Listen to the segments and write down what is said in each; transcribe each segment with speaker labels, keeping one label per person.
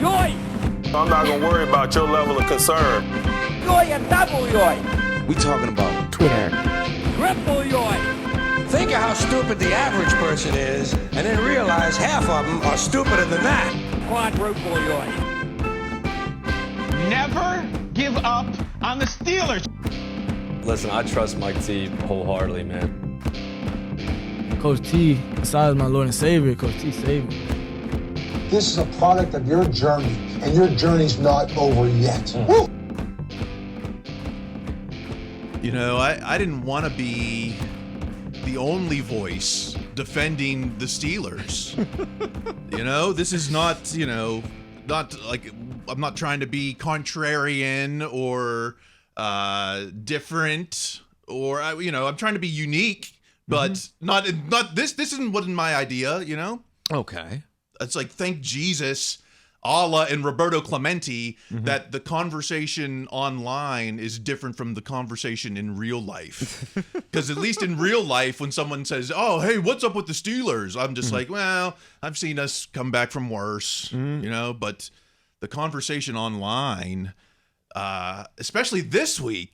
Speaker 1: I'm not gonna worry about your level of concern.
Speaker 2: We talking about
Speaker 3: Twitter.
Speaker 4: Think of how stupid the average person is, and then realize half of them are stupider than that.
Speaker 5: Never give up on the Steelers.
Speaker 6: Listen, I trust Mike T wholeheartedly, man.
Speaker 3: Coach T, besides my Lord and Savior, Coach T saved me.
Speaker 7: This is a product of your journey, and your journey's not over yet. Woo!
Speaker 8: You know, I didn't want to be the only voice defending the Steelers. You know, this is not, you know, not like I'm not trying to be contrarian or different or, you know, I'm trying to be unique, but not this wasn't my idea, you know?
Speaker 9: Okay.
Speaker 8: It's like, thank Jesus, Allah and Roberto Clemente, that the conversation online is different from the conversation in real life. Because at least in real life, when someone says, oh, hey, what's up with the Steelers? I'm just like, well, I've seen us come back from worse, you know, but the conversation online, especially this week,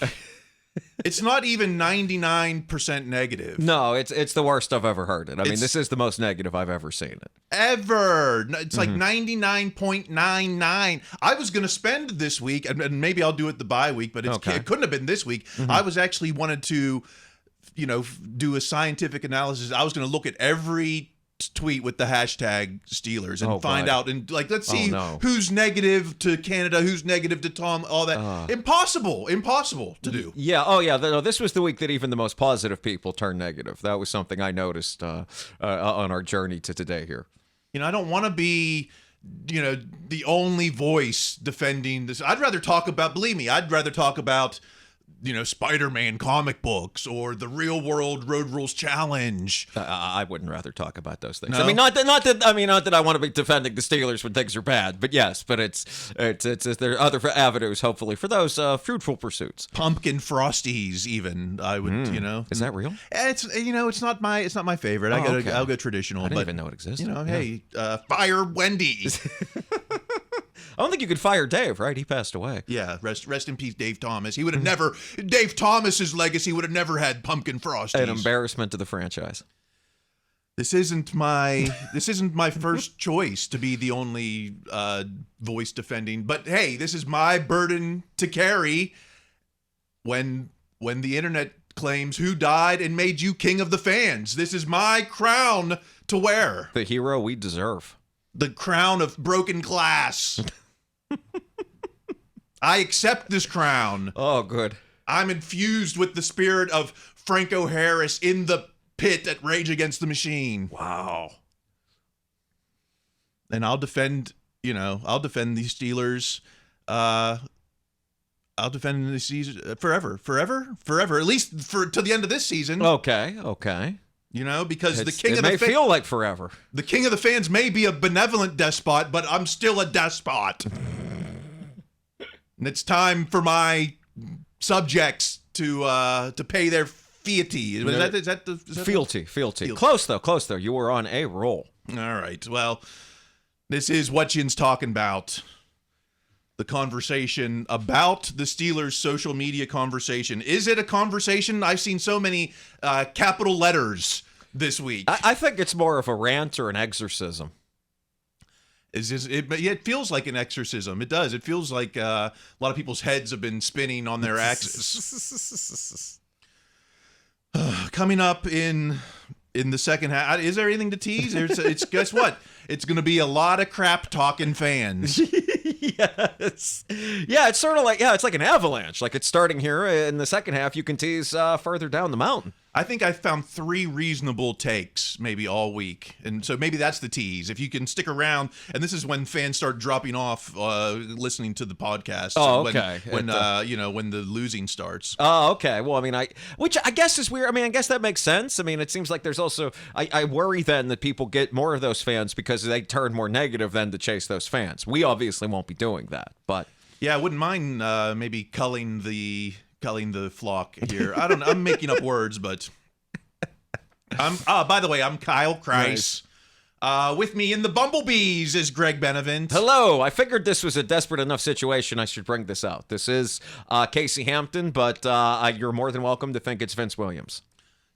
Speaker 8: it's not even 99% negative.
Speaker 9: No, it's the worst I've ever heard it. I mean, this is the most negative I've ever seen it.
Speaker 8: Ever. It's like 99.99. I was going to spend this week, and maybe I'll do it the bye week, but it couldn't have been this week. I was actually wanted to, you know, do a scientific analysis. I was going to look at every tweet with the hashtag Steelers and find out, and like, let's see who's negative to Canada, who's negative to Tom, all that. Impossible to do.
Speaker 9: Yeah. Oh, yeah. No, this was the week that even the most positive people turned negative. That was something I noticed on our journey to today here.
Speaker 8: You know, I don't want to be, you know, the only voice defending this. I'd rather talk about, believe me, you know, Spider-Man comic books or the Real World Road Rules Challenge.
Speaker 9: I wouldn't rather talk about those things.
Speaker 8: No?
Speaker 9: I mean, not that I want to be defending the Steelers when things are bad, but yes, but it's there are other avenues, hopefully, for those fruitful pursuits.
Speaker 8: Pumpkin Frosties, even I would, you know.
Speaker 9: Is that real?
Speaker 8: It's, you know, it's not my favorite. I'll go traditional.
Speaker 9: I didn't even know it existed.
Speaker 8: You know, hey, fire Wendy's.
Speaker 9: I don't think you could fire Dave, right? He passed away.
Speaker 8: Yeah, rest in peace, Dave Thomas. He would have never, Dave Thomas's legacy would have never had pumpkin frosties.
Speaker 9: An embarrassment to the franchise.
Speaker 8: This isn't my first choice to be the only voice defending, but hey, this is my burden to carry when the internet claims who died and made you king of the fans. This is my crown to wear.
Speaker 9: The hero we deserve.
Speaker 8: The crown of broken glass. I accept this crown.
Speaker 9: Oh, good.
Speaker 8: I'm infused with the spirit of Franco Harris in the pit at Rage Against the Machine.
Speaker 9: Wow.
Speaker 8: And I'll defend these Steelers. I'll defend the season forever, at least to the end of this season.
Speaker 9: Okay.
Speaker 8: You know, because
Speaker 9: it may feel like forever.
Speaker 8: The king of the fans may be a benevolent despot, but I'm still a despot. And it's time for my subjects to pay their fealty. Is that
Speaker 9: fealty. Close though. You were on a roll.
Speaker 8: All right. Well, this is what Yin's talking about. The conversation about the Steelers' social media conversation. Is it a conversation? I've seen so many capital letters this week.
Speaker 9: I think it's more of a rant or an exorcism.
Speaker 8: It feels like an exorcism. It does. It feels like a lot of people's heads have been spinning on their axis. Coming up in the second half, is there anything to tease? It's guess what? It's going to be a lot of crap talking fans.
Speaker 9: Yes. Yeah, it's sort of like, it's like an avalanche. Like, it's starting here. In the second half, you can tease further down the mountain.
Speaker 8: I think I found 3 reasonable takes maybe all week. And so maybe that's the tease. If you can stick around, and this is when fans start dropping off listening to the podcast.
Speaker 9: Oh, okay.
Speaker 8: When the losing starts.
Speaker 9: Oh, okay. Well, I mean, which I guess is weird. I mean, I guess that makes sense. I mean, it seems like there's also, I worry then that people get more of those fans because they turn more negative than to chase those fans. We obviously won't be doing that, but.
Speaker 8: Yeah, I wouldn't mind maybe culling the flock here. I don't know. I'm making up words, but by the way, I'm Kyle Kreis.
Speaker 9: Nice.
Speaker 8: With me in the Bumblebees is Greg Benevent.
Speaker 9: Hello. I figured this was a desperate enough situation I should bring this out. This is Casey Hampton, but you're more than welcome to think it's Vince Williams.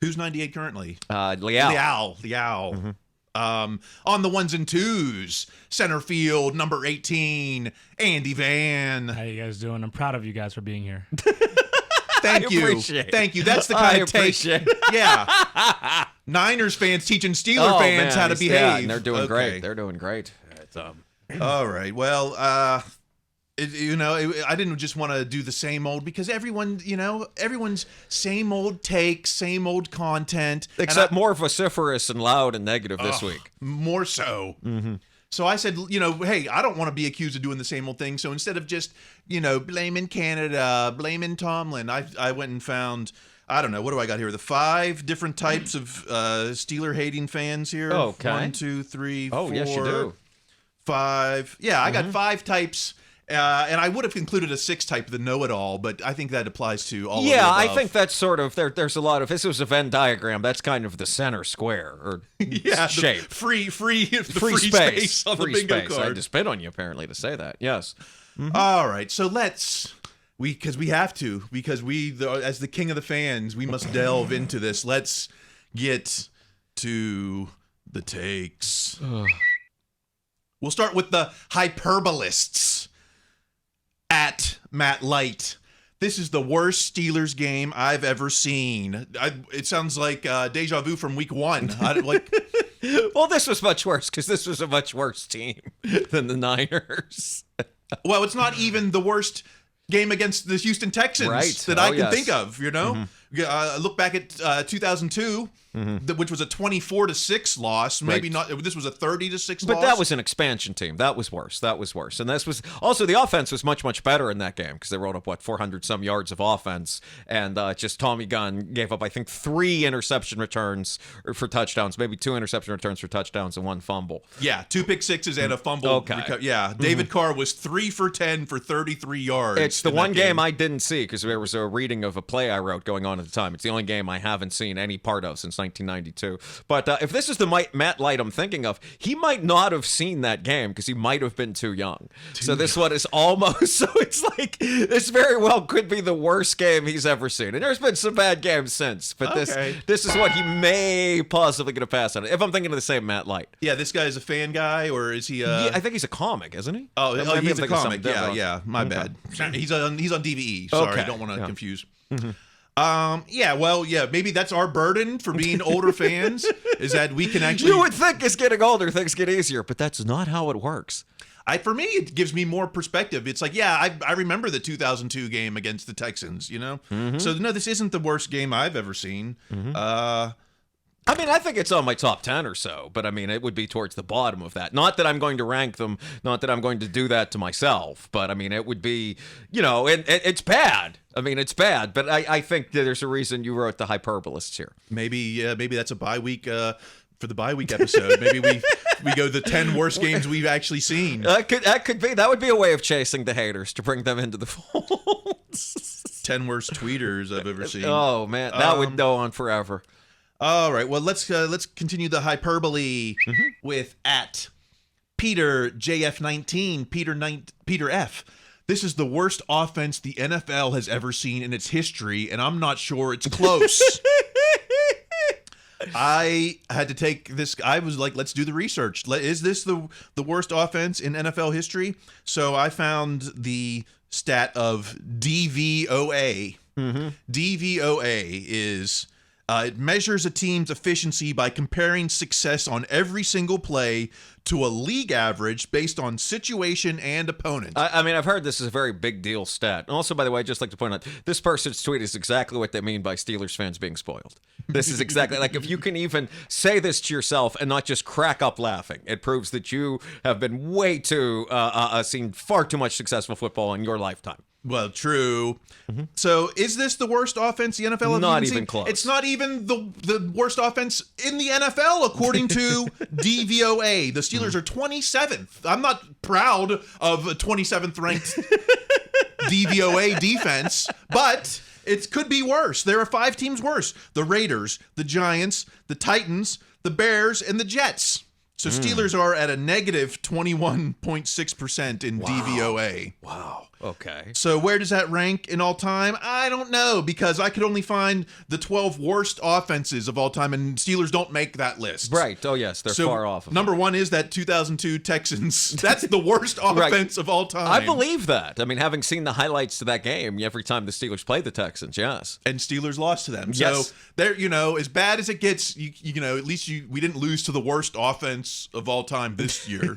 Speaker 8: Who's 98 currently?
Speaker 9: Liao.
Speaker 8: Liao. On the ones and twos, center field, number 18, Andy Van.
Speaker 2: How you guys doing? I'm proud of you guys for being here.
Speaker 8: Thank you.
Speaker 9: Appreciate it.
Speaker 8: Thank you. That's the kind of take.
Speaker 9: Appreciate it.
Speaker 8: Yeah. Niners fans teaching Steeler fans how to behave.
Speaker 9: Yeah, and they're doing great. They're doing great.
Speaker 8: All right. Well, I didn't just want to do the same old because everyone's same old takes, same old content.
Speaker 9: Except more vociferous and loud and negative this week.
Speaker 8: More so. Mm-hmm. So I said, hey, I don't want to be accused of doing the same old thing. So instead of just, blaming Canada, blaming Tomlin, I went and found, I don't know, what do I got here? The 5 different types of Steeler-hating fans here.
Speaker 9: Okay.
Speaker 8: 1, 2, 3, 4.
Speaker 9: Oh, yes, you do.
Speaker 8: 5. Yeah, I got 5 types. And I would have included a 6th type, the know-it-all, but I think that applies to all of the above.
Speaker 9: I think that's sort of, there's a lot of, if this was a Venn diagram, that's kind of the center square, or shape.
Speaker 8: Free
Speaker 9: space
Speaker 8: on the
Speaker 9: free
Speaker 8: bingo
Speaker 9: space. I
Speaker 8: card.
Speaker 9: had to spit on you, apparently, to say that. Yes. Mm-hmm.
Speaker 8: All right, so because we have to, because as the king of the fans, we must delve into this. Let's get to the takes. We'll start with the Hyperbolists. At Matt Light. This is the worst Steelers game I've ever seen. It sounds like deja vu from week 1.
Speaker 9: Well, this was much worse because this was a much worse team than the Niners.
Speaker 8: Well, it's not even the worst game against the Houston Texans that I can think of, Mm-hmm. Look back at 2002, which was a 24-6 loss. Maybe not. This was a 30-6 loss.
Speaker 9: But that was an expansion team. That was worse. And this was also, the offense was much, much better in that game because they rolled up 400 some yards of offense, and just Tommy Gunn gave up, I think, 3 interception returns for touchdowns, maybe 2 interception returns for touchdowns and 1 fumble.
Speaker 8: Yeah, 2 pick sixes and a fumble.
Speaker 9: Okay.
Speaker 8: David Carr was 3 for 10 for 33 yards.
Speaker 9: It's the one game I didn't see because there was a reading of a play I wrote going on at the time. It's the only game I haven't seen any part of since 1992. But if this is the Matt Light I'm thinking of, he might not have seen that game because he might have been too young. This one is almost, so it's like, this very well could be the worst game he's ever seen. And there's been some bad games since, but this is what he may possibly get a pass on it, if I'm thinking of the same Matt Light.
Speaker 8: Yeah, this guy is a fan guy, or is he
Speaker 9: I think he's a comic, isn't he?
Speaker 8: Oh, he's a comic. Yeah, my bad. He's on DVE. Sorry, I don't want to confuse. Mm-hmm. Maybe that's our burden for being older fans, is that we can actually...
Speaker 9: You would think as getting older, things get easier, but that's not how it works.
Speaker 8: For me, it gives me more perspective. It's like, I remember the 2002 game against the Texans, Mm-hmm. So, no, this isn't the worst game I've ever seen. Mm-hmm.
Speaker 9: I think it's on my top 10 or so, but it would be towards the bottom of that. Not that I'm going to rank them, not that I'm going to do that to myself, but it would be, it's bad. It's bad, but I think that there's a reason you wrote the Hyperbolists here.
Speaker 8: Maybe that's a bye week for the bye week episode. Maybe we go the 10 worst games we've actually seen.
Speaker 9: That could be. That would be a way of chasing the haters to bring them into the fold.
Speaker 8: 10 worst tweeters I've ever seen.
Speaker 9: Oh man, that would go on forever.
Speaker 8: All right, well, let's continue the hyperbole with at Peter JF19, Peter F. This is the worst offense the NFL has ever seen in its history, and I'm not sure it's close. I had to take this. I was like, let's do the research. Is this the worst offense in NFL history? So I found the stat of DVOA. Mm-hmm. DVOA is... it measures a team's efficiency by comparing success on every single play to a league average based on situation and opponent.
Speaker 9: I've heard this is a very big deal stat. And also, by the way, I'd just like to point out, this person's tweet is exactly what they mean by Steelers fans being spoiled. This is exactly, like, if you can even say this to yourself and not just crack up laughing, it proves that you have been way too, seen far too much successful football in your lifetime.
Speaker 8: Well, true. Mm-hmm. So is this the worst offense the NFL has
Speaker 9: not
Speaker 8: even
Speaker 9: even close.
Speaker 8: It's not even the worst offense in the NFL, according to DVOA. The Steelers are 27th. I'm not proud of a 27th ranked DVOA defense, but it could be worse. There are 5 teams worse. The Raiders, the Giants, the Titans, the Bears, and the Jets. So Steelers are at a negative 21.6% in DVOA.
Speaker 9: Wow. Okay.
Speaker 8: So where does that rank in all time? I don't know, because I could only find the 12 worst offenses of all time, and Steelers don't make that list.
Speaker 9: Right. Oh, yes. They're far off.
Speaker 8: Number one is that 2002 Texans. That's the worst offense of all time.
Speaker 9: I believe that. I mean, having seen the highlights to that game every time the Steelers played the Texans, yes.
Speaker 8: And Steelers lost to them.
Speaker 9: Yes.
Speaker 8: So they're, as bad as it gets, at least we didn't lose to the worst offense of all time this year.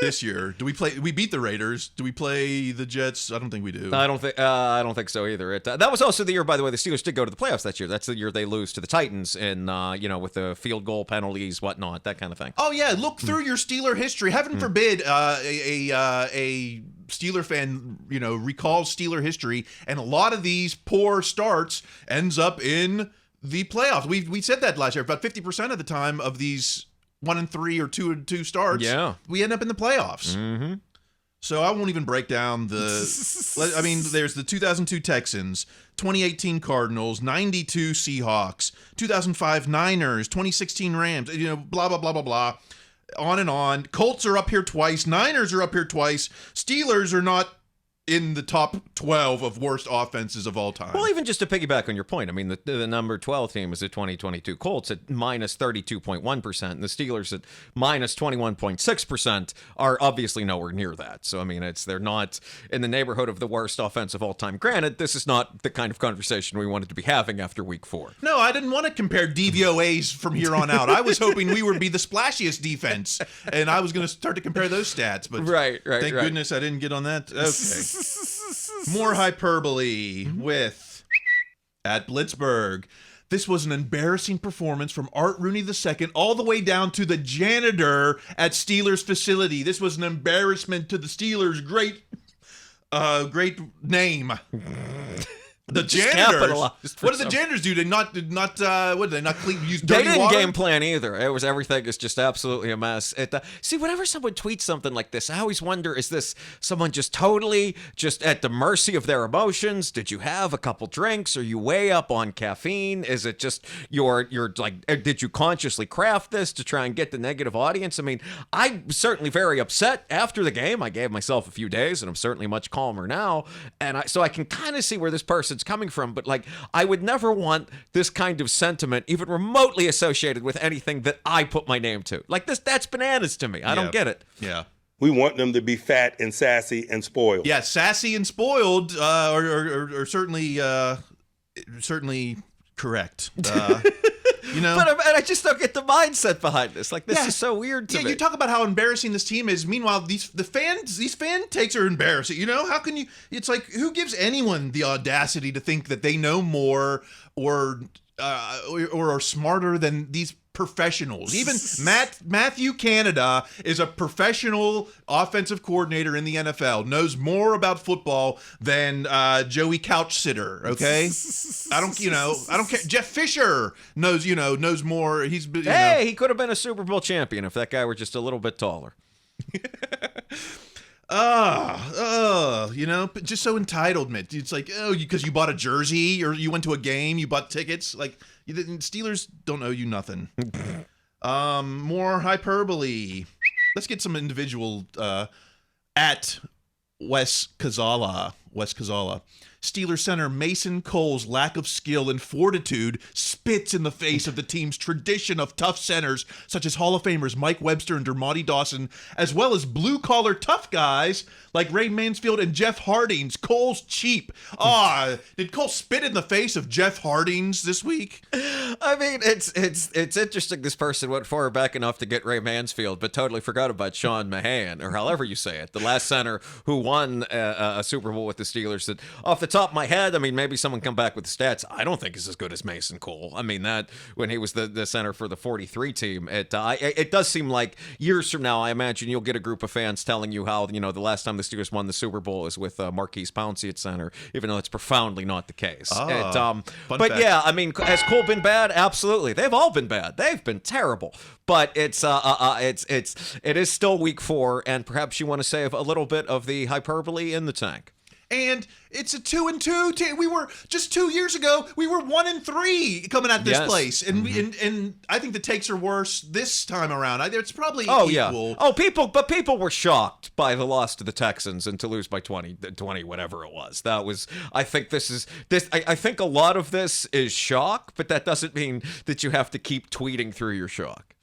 Speaker 8: This year. We beat the Raiders. Do we play the Jets? I don't think we do.
Speaker 9: I don't think so either. That was also the year, by the way, the Steelers did go to the playoffs that year. That's the year they lose to the Titans and with the field goal penalties, whatnot, that kind of thing.
Speaker 8: Oh yeah, look through your Steeler history. Heaven forbid a Steeler fan, recalls Steeler history, and a lot of these poor starts ends up in the playoffs. We said that last year. About 50% of the time of these 1-3 or 2-2 starts, we end up in the playoffs.
Speaker 9: Mm-hmm.
Speaker 8: So I won't even break down the. I mean, there's the 2002 Texans, 2018 Cardinals, 92 Seahawks, 2005 Niners, 2016 Rams. Blah blah blah blah blah, on and on. Colts are up here twice. Niners are up here twice. Steelers are not in the top 12 of worst offenses of all time.
Speaker 9: Well, even just to piggyback on your point, I mean, the number 12 team is the 2022 Colts at minus 32.1%, and the Steelers at minus 21.6% are obviously nowhere near that. So, I mean, they're not in the neighborhood of the worst offense of all time. Granted, this is not the kind of conversation we wanted to be having after week 4.
Speaker 8: No, I didn't want to compare DVOAs from here on out. I was hoping we would be the splashiest defense, and I was going to start to compare those stats. But thank goodness I didn't get on that. Okay. More hyperbole with at Blitzburg. This was an embarrassing performance from Art Rooney II all the way down to the janitor at Steelers facility. This was an embarrassment to the Steelers' great name. The janitors. What did the janitors do? Did not what did they not clean? Use dirty water?
Speaker 9: They didn't game plan either. It was everything is just absolutely a mess. See, whenever someone tweets something like this, I always wonder: is this someone just totally just at the mercy of their emotions? Did you have a couple drinks? Are you way up on caffeine? Is it just you're like? Did you consciously craft this to try and get the negative audience? I mean, I'm certainly very upset after the game. I gave myself a few days, and I'm certainly much calmer now. And so I can kind of see where this person's coming from, but I would never want this kind of sentiment even remotely associated with anything that I put my name to. That's bananas to me. I don't get it.
Speaker 8: Yeah.
Speaker 10: We want them to be fat and sassy and spoiled.
Speaker 8: Yeah, sassy and spoiled are certainly correct.
Speaker 9: But I just don't get the mindset behind this. This is so weird to me.
Speaker 8: Yeah, you talk about how embarrassing this team is. Meanwhile, these fan takes are embarrassing. How can you? It's like, who gives anyone the audacity to think that they know more or are smarter than these professionals? Even Matthew Canada is a professional offensive coordinator in the NFL, knows more about football than Joey Couchsitter. Okay, I don't care. Jeff Fisher knows more. He
Speaker 9: could have been a Super Bowl champion if that guy were just a little bit taller.
Speaker 8: Just so entitlement. It's like, because you bought a jersey or you went to a game, you bought tickets. Steelers don't owe you nothing. More hyperbole. Let's get some individual at Wes Kazala. Steelers center Mason Cole's lack of skill and fortitude spits in the face of the team's tradition of tough centers such as Hall of Famers Mike Webster and Dermontti Dawson, as well as blue-collar tough guys like Ray Mansfield and Jeff Hardings. Cole's cheap. Did Cole spit in the face of Jeff Hardings this week?
Speaker 9: I mean, it's interesting this person went far back enough to get Ray Mansfield, but totally forgot about Sean Mahan, or however you say it, the last center who won a Super Bowl with the Steelers. That off the top of my head, I mean, maybe someone come back with the stats, I don't think is as good as Mason Cole. I mean, that when he was the center for the 43 team, it does seem like years from now, I imagine you'll get a group of fans telling you how, the last time the Steelers won the Super Bowl is with Marquise Pouncey at center, even though it's profoundly not the case. But fact. Yeah, I mean, has Cole been bad? Absolutely. They've all been bad. They've been terrible. But it is still week 4, and perhaps you want to save a little bit of the hyperbole in the tank.
Speaker 8: And it's a 2-2 team. We were just 2 years ago. We were 1-3 coming at this place, and and I think the takes are worse this time around. It's probably equal.
Speaker 9: Yeah. People were shocked by the loss to the Texans and to lose by 20, whatever it was. That was. I think I think a lot of this is shock, but that doesn't mean that you have to keep tweeting through your shock.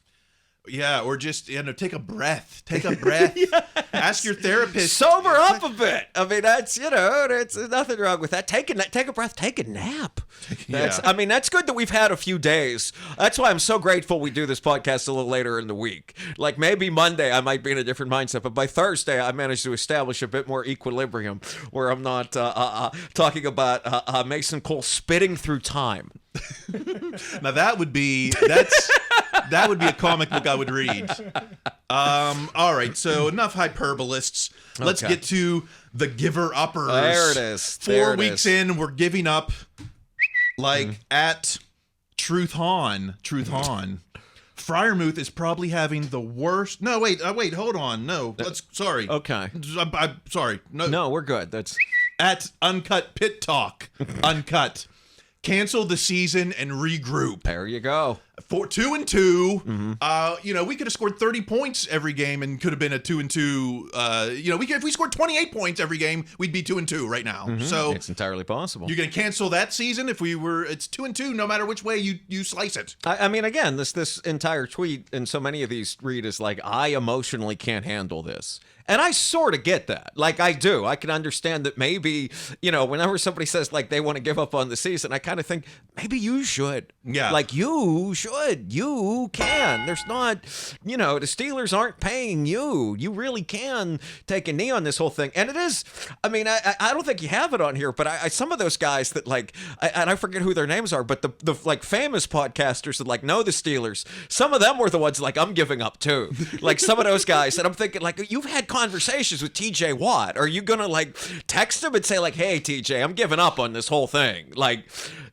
Speaker 8: Yeah, or just take a breath. Take a breath. Yes. Ask your therapist.
Speaker 9: Sober up a bit. I mean, that's there's nothing wrong with that. Take a breath. Take a nap. I mean, that's good that we've had a few days. That's why I'm so grateful we do this podcast a little later in the week. Like maybe Monday I might be in a different mindset, but by Thursday I managed to establish a bit more equilibrium where I'm not talking about Mason Cole spitting through time.
Speaker 8: Now that would be a comic book I would read. All right, so enough hyperbolists. Let's get to the giver uppers.
Speaker 9: There it is.
Speaker 8: 4 weeks in, we're giving up. At Truth Han. Fryermuth is probably having the worst. No, wait, hold on. No, sorry.
Speaker 9: Okay.
Speaker 8: I'm sorry.
Speaker 9: No, we're good. That's
Speaker 8: at Uncut Pit Talk. Uncut. Cancel the season and regroup.
Speaker 9: There you go.
Speaker 8: 2-2. We could have scored 30 points every game and could have been a 2-2. If we scored 28 points every game, we'd be 2-2 right now. So
Speaker 9: it's entirely possible.
Speaker 8: You're going to cancel that season if it's 2-2, no matter which way you slice it.
Speaker 9: I mean, again, this entire tweet and so many of these read is like, I emotionally can't handle this. And I sort of get that. Like, I do. I can understand that maybe, whenever somebody says, like, they want to give up on the season, I kind of think, maybe you should.
Speaker 8: Yeah.
Speaker 9: Like, you should. You can. There's not, the Steelers aren't paying you. You really can take a knee on this whole thing. And it is, I mean, I don't think you have it on here, but some of those guys that, like, and I forget who their names are, but the like, famous podcasters that, like, know the Steelers, some of them were the ones, like, I'm giving up, too. Like, some of those guys, and I'm thinking, like, you've had conversations with TJ Watt. Are you gonna like text him and say like, hey TJ, I'm giving up on this whole thing? Like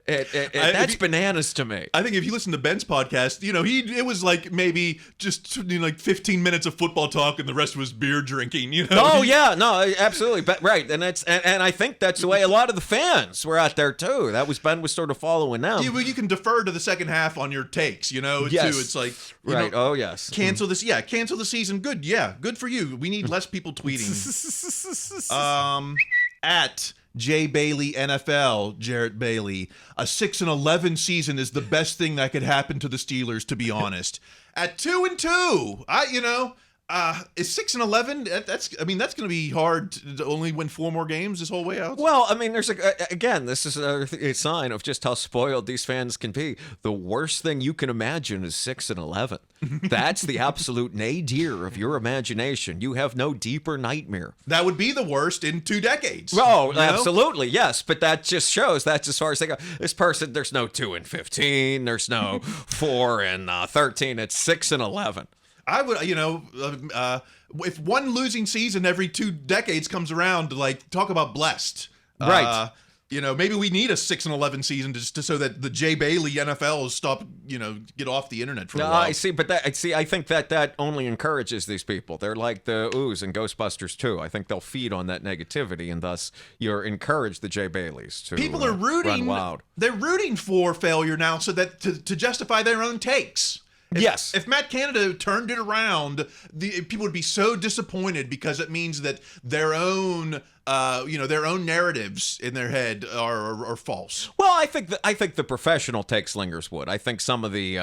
Speaker 9: that's bananas to me.
Speaker 8: I think if you listen to Ben's podcast, it was like maybe just 15 minutes of football talk and the rest was beer drinking,
Speaker 9: Oh yeah, no, absolutely. But right. And and I think that's the way a lot of the fans were out there too. Ben was sort of following them.
Speaker 8: You can defer to the second half on your takes,
Speaker 9: Yes.
Speaker 8: too. It's like
Speaker 9: right. Oh yes.
Speaker 8: Cancel this. Yeah, cancel the season. Good. Yeah, good for you. We need less people tweeting. At Jay Bailey NFL, Jarrett Bailey, a 6-11 season is the best thing that could happen to the Steelers, to be honest. At 2-2, is 6-11? That's going to be hard to only win 4 more games this whole way out.
Speaker 9: Well, I mean, there's again, this is a sign of just how spoiled these fans can be. The worst thing you can imagine is 6-11. That's the absolute nadir of your imagination. You have no deeper nightmare.
Speaker 8: That would be the worst in 2 decades.
Speaker 9: Oh, absolutely, yes. But that just shows that's as far as they go. This person, there's no 2-15. There's no 4-13. It's 6-11.
Speaker 8: I would, if one losing season every 2 decades comes around, like, talk about blessed.
Speaker 9: Right.
Speaker 8: Maybe we need a 6-11 season just so that the Jay Bailey NFL stop, get off the internet for a while.
Speaker 9: I see, but I think that only encourages these people. They're like the Ooze and Ghostbusters too. I think they'll feed on that negativity, and thus you're encourage the Jay Baileys to
Speaker 8: people are rooting.
Speaker 9: Run wild.
Speaker 8: They're rooting for failure now, so that to justify their own takes.
Speaker 9: Yes.
Speaker 8: If Matt Canada turned it around, people would be so disappointed because it means that their own narratives in their head are false.
Speaker 9: Well, I think the professional take slingers would. I think some of the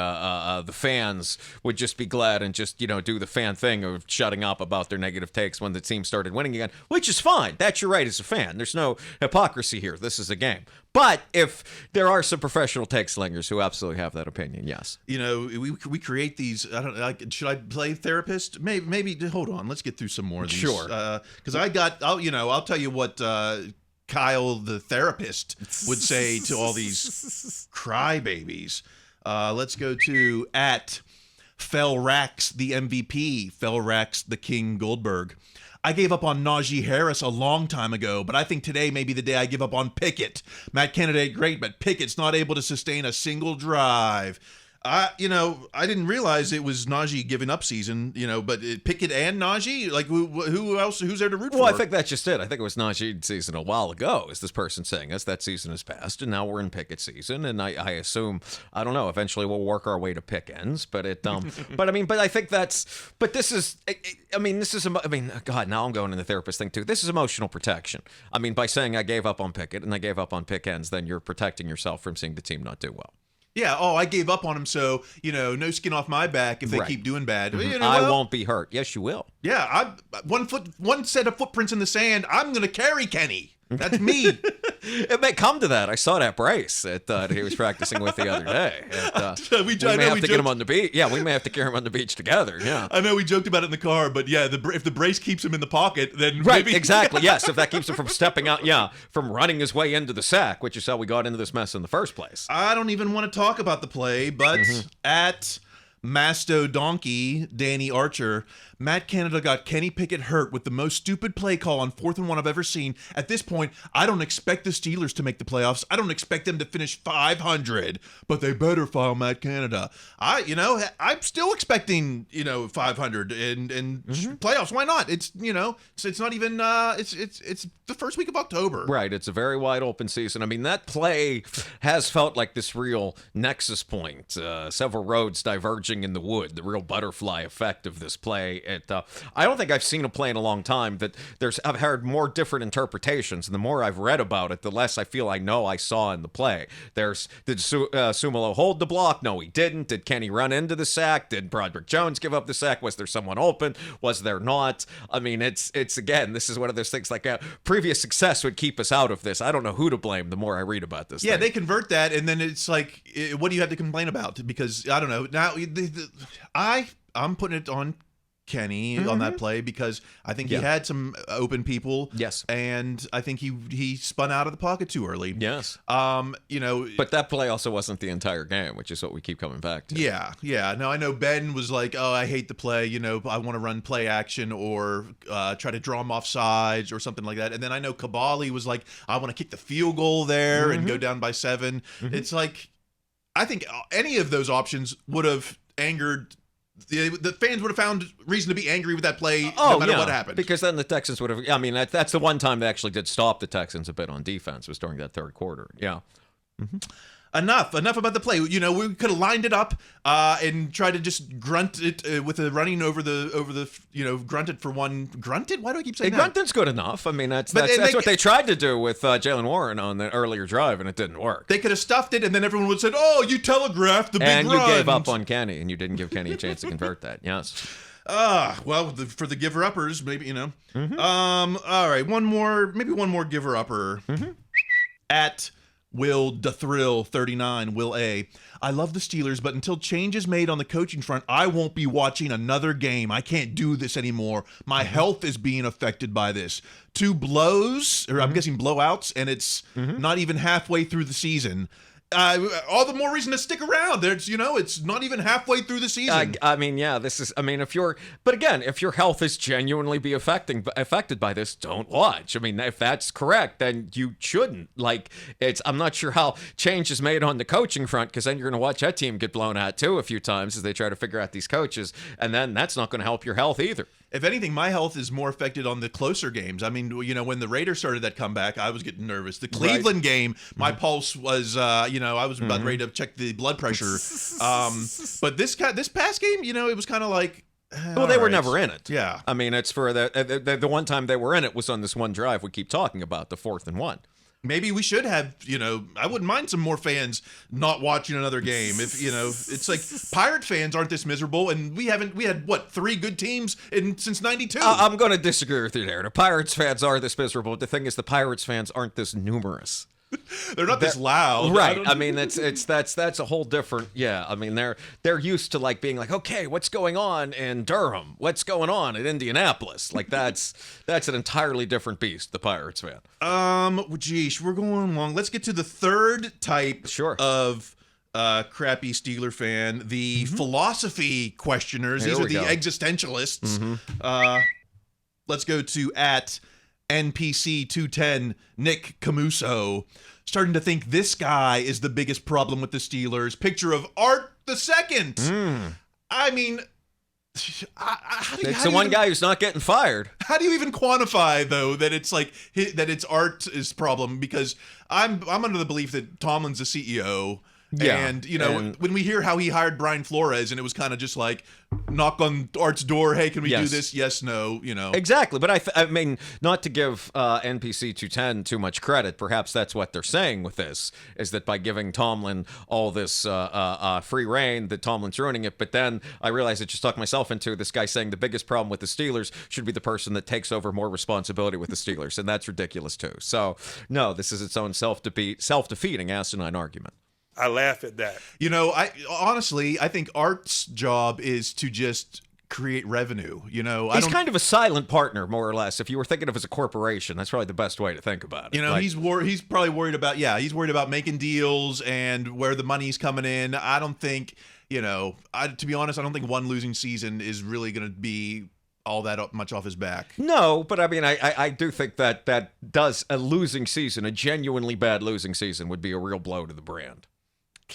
Speaker 9: fans would just be glad and just do the fan thing of shutting up about their negative takes when the team started winning again, which is fine. That's your right as a fan. There's no hypocrisy here. This is a game. But if there are some professional take slingers who absolutely have that opinion, yes.
Speaker 8: We create these. I don't like. Should I play therapist? Maybe. Hold on. Let's get through some more of these.
Speaker 9: Sure.
Speaker 8: Because I'll tell you what Kyle the therapist would say to all these crybabies. Let's go to at Felrax the MVP. Felrax the King Goldberg. I gave up on Najee Harris a long time ago, but I think today may be the day I give up on Pickett. Matt Canada, great, but Pickett's not able to sustain a single drive. I didn't realize it was Najee giving up season, but Pickett and Najee, like who else? Who's there to root for?
Speaker 9: Well, I think that's just it. I think it was Najee season a while ago, is this person saying us. That season has passed, and now we're in Pickett season, and I assume, I don't know, eventually we'll work our way to Pickens, but I think this is, God, now I'm going in the therapist thing too. This is emotional protection. I mean, by saying I gave up on Pickett and I gave up on Pickens, then you're protecting yourself from seeing the team not do well.
Speaker 8: Yeah. Oh, I gave up on him, so no skin off my back if they keep doing bad.
Speaker 9: Mm-hmm. I won't be hurt. Yes, you will.
Speaker 8: Yeah. One set of footprints in the sand. I'm gonna carry Kenny. That's me.
Speaker 9: It may come to that. I saw that Bryce that he was practicing with the other day. We may have to get him on the beach. Yeah, we may have to carry him on the beach together. Yeah,
Speaker 8: I know we joked about it in the car, but yeah, if the brace keeps him in the pocket, then
Speaker 9: right,
Speaker 8: maybe...
Speaker 9: exactly. Yes, if that keeps him from stepping out, from running his way into the sack, which is how we got into this mess in the first place.
Speaker 8: I don't even want to talk about the play, but at Masto Donkey, Danny Archer, Matt Canada got Kenny Pickett hurt with the most stupid play call on 4th and 1 I've ever seen. At this point, I don't expect the Steelers to make the playoffs. I don't expect them to finish 500, but they better file Matt Canada. I'm still expecting, 500 and playoffs. Why not? It's not even, it's the first week of October.
Speaker 9: Right. It's a very wide open season. I mean, that play has felt like this real nexus point, several roads diverging in the wood, the real butterfly effect of this play. I don't think I've seen a play in a long time that I've heard more different interpretations, and the more I've read about it, the less I feel I know I saw in the play. Did Sumalo hold the block? No, he didn't. Did Kenny run into the sack? Did Broderick Jones give up the sack? Was there someone open? Was there not? I mean, it's again, this is one of those things like previous success would keep us out of this. I don't know who to blame the more I read about this.
Speaker 8: Yeah, they convert that, and then it's like, what do you have to complain about? Because I don't know. Now, I'm putting it on Kenny on that play because I think he had some open people.
Speaker 9: Yes.
Speaker 8: And I think he spun out of the pocket too early.
Speaker 9: Yes.
Speaker 8: But
Speaker 9: that play also wasn't the entire game, which is what we keep coming back to.
Speaker 8: Yeah. Yeah. No, I know Ben was like, oh, I hate the play. I want to run play action or try to draw him off sides or something like that. And then I know Kabali was like, I want to kick the field goal there and go down by 7. It's like, I think any of those options would have angered the fans would have found reason to be angry with that play no matter what happened.
Speaker 9: Because then the Texans would have, I mean, that's the one time they actually did stop the Texans a bit on defense was during that third quarter. Yeah.
Speaker 8: Enough about the play. We could have lined it up and tried to just grunt it with a running over the grunted for one. Grunted? Why do I keep saying that?
Speaker 9: Grunting's good enough. I mean, that's what they tried to do with Jalen Warren on the earlier drive, and it didn't work.
Speaker 8: They could have stuffed it, and then everyone would have said, "Oh, you telegraphed the big run."
Speaker 9: And you gave up on Kenny, and you didn't give Kenny a chance to convert that. Yes.
Speaker 8: Well, for the giver-uppers, maybe, all right, one more giver-upper. At Will DeThrill 39, Will A. I love the Steelers, but until change is made on the coaching front, I won't be watching another game. I can't do this anymore. My health is being affected by this. 2 blows, or I'm guessing blowouts, and it's not even halfway through the season. All the more reason to stick around. There's, it's not even halfway through the season.
Speaker 9: If your health is genuinely be affected by this, don't watch. I mean, if that's correct, then you shouldn't. I'm not sure how change is made on the coaching front, because then you're going to watch that team get blown out too a few times as they try to figure out these coaches, and then that's not going to help your health either.
Speaker 8: If anything, my health is more affected on the closer games. I mean, when the Raiders started that comeback, I was getting nervous. The Cleveland game, my pulse was, I was about ready to check the blood pressure. But this past game, it was kind of like,
Speaker 9: well, they were never in it.
Speaker 8: Yeah.
Speaker 9: I mean, it's for the one time they were in it was on this one drive we keep talking about, the 4th and 1.
Speaker 8: Maybe we should have, I wouldn't mind some more fans not watching another game. If, it's like Pirate fans aren't this miserable, and we had, 3 good teams since 92?
Speaker 9: I'm going to disagree with you there. The Pirates fans are this miserable, but the thing is the Pirates fans aren't this numerous.
Speaker 8: They're not this loud,
Speaker 9: right? I mean, that's a whole different. Yeah, I mean, they're used to being like, okay, what's going on in Durham? What's going on in Indianapolis? That's an entirely different beast. The Pirates fan.
Speaker 8: Geesh, we're going long. Let's get to the third type of crappy Steeler fan, the philosophy questioners. These are the existentialists. Let's go to at NPC 210 Nick Camuso, starting to think this guy is the biggest problem with the Steelers. Picture of Art the Second. I mean,
Speaker 9: it's the one guy who's not getting fired.
Speaker 8: How do you even quantify, though, that it's like that it's Art's problem? Because I'm under the belief that Tomlin's the CEO.
Speaker 9: Yeah,
Speaker 8: and, when we hear how he hired Brian Flores, and it was kind of just like, knock on Art's door, hey, can we do this? Yes, no,
Speaker 9: Exactly, but I mean, not to give NPC 210 too much credit, perhaps that's what they're saying with this, is that by giving Tomlin all this free reign, that Tomlin's ruining it. But then I realized I just talked myself into this guy saying the biggest problem with the Steelers should be the person that takes over more responsibility with the Steelers, and that's ridiculous too. So, no, this is its own self-defeating asinine argument.
Speaker 10: I laugh at that.
Speaker 8: I think Art's job is to just create revenue.
Speaker 9: He's kind of a silent partner, more or less. If you were thinking of as a corporation, that's probably the best way to think about it.
Speaker 8: He's probably worried about he's worried about making deals and where the money's coming in. I don't think to be honest, I don't think one losing season is really going to be all that much off his back.
Speaker 9: No, but I mean, I do think that does a losing season, a genuinely bad losing season, would be a real blow to the brand.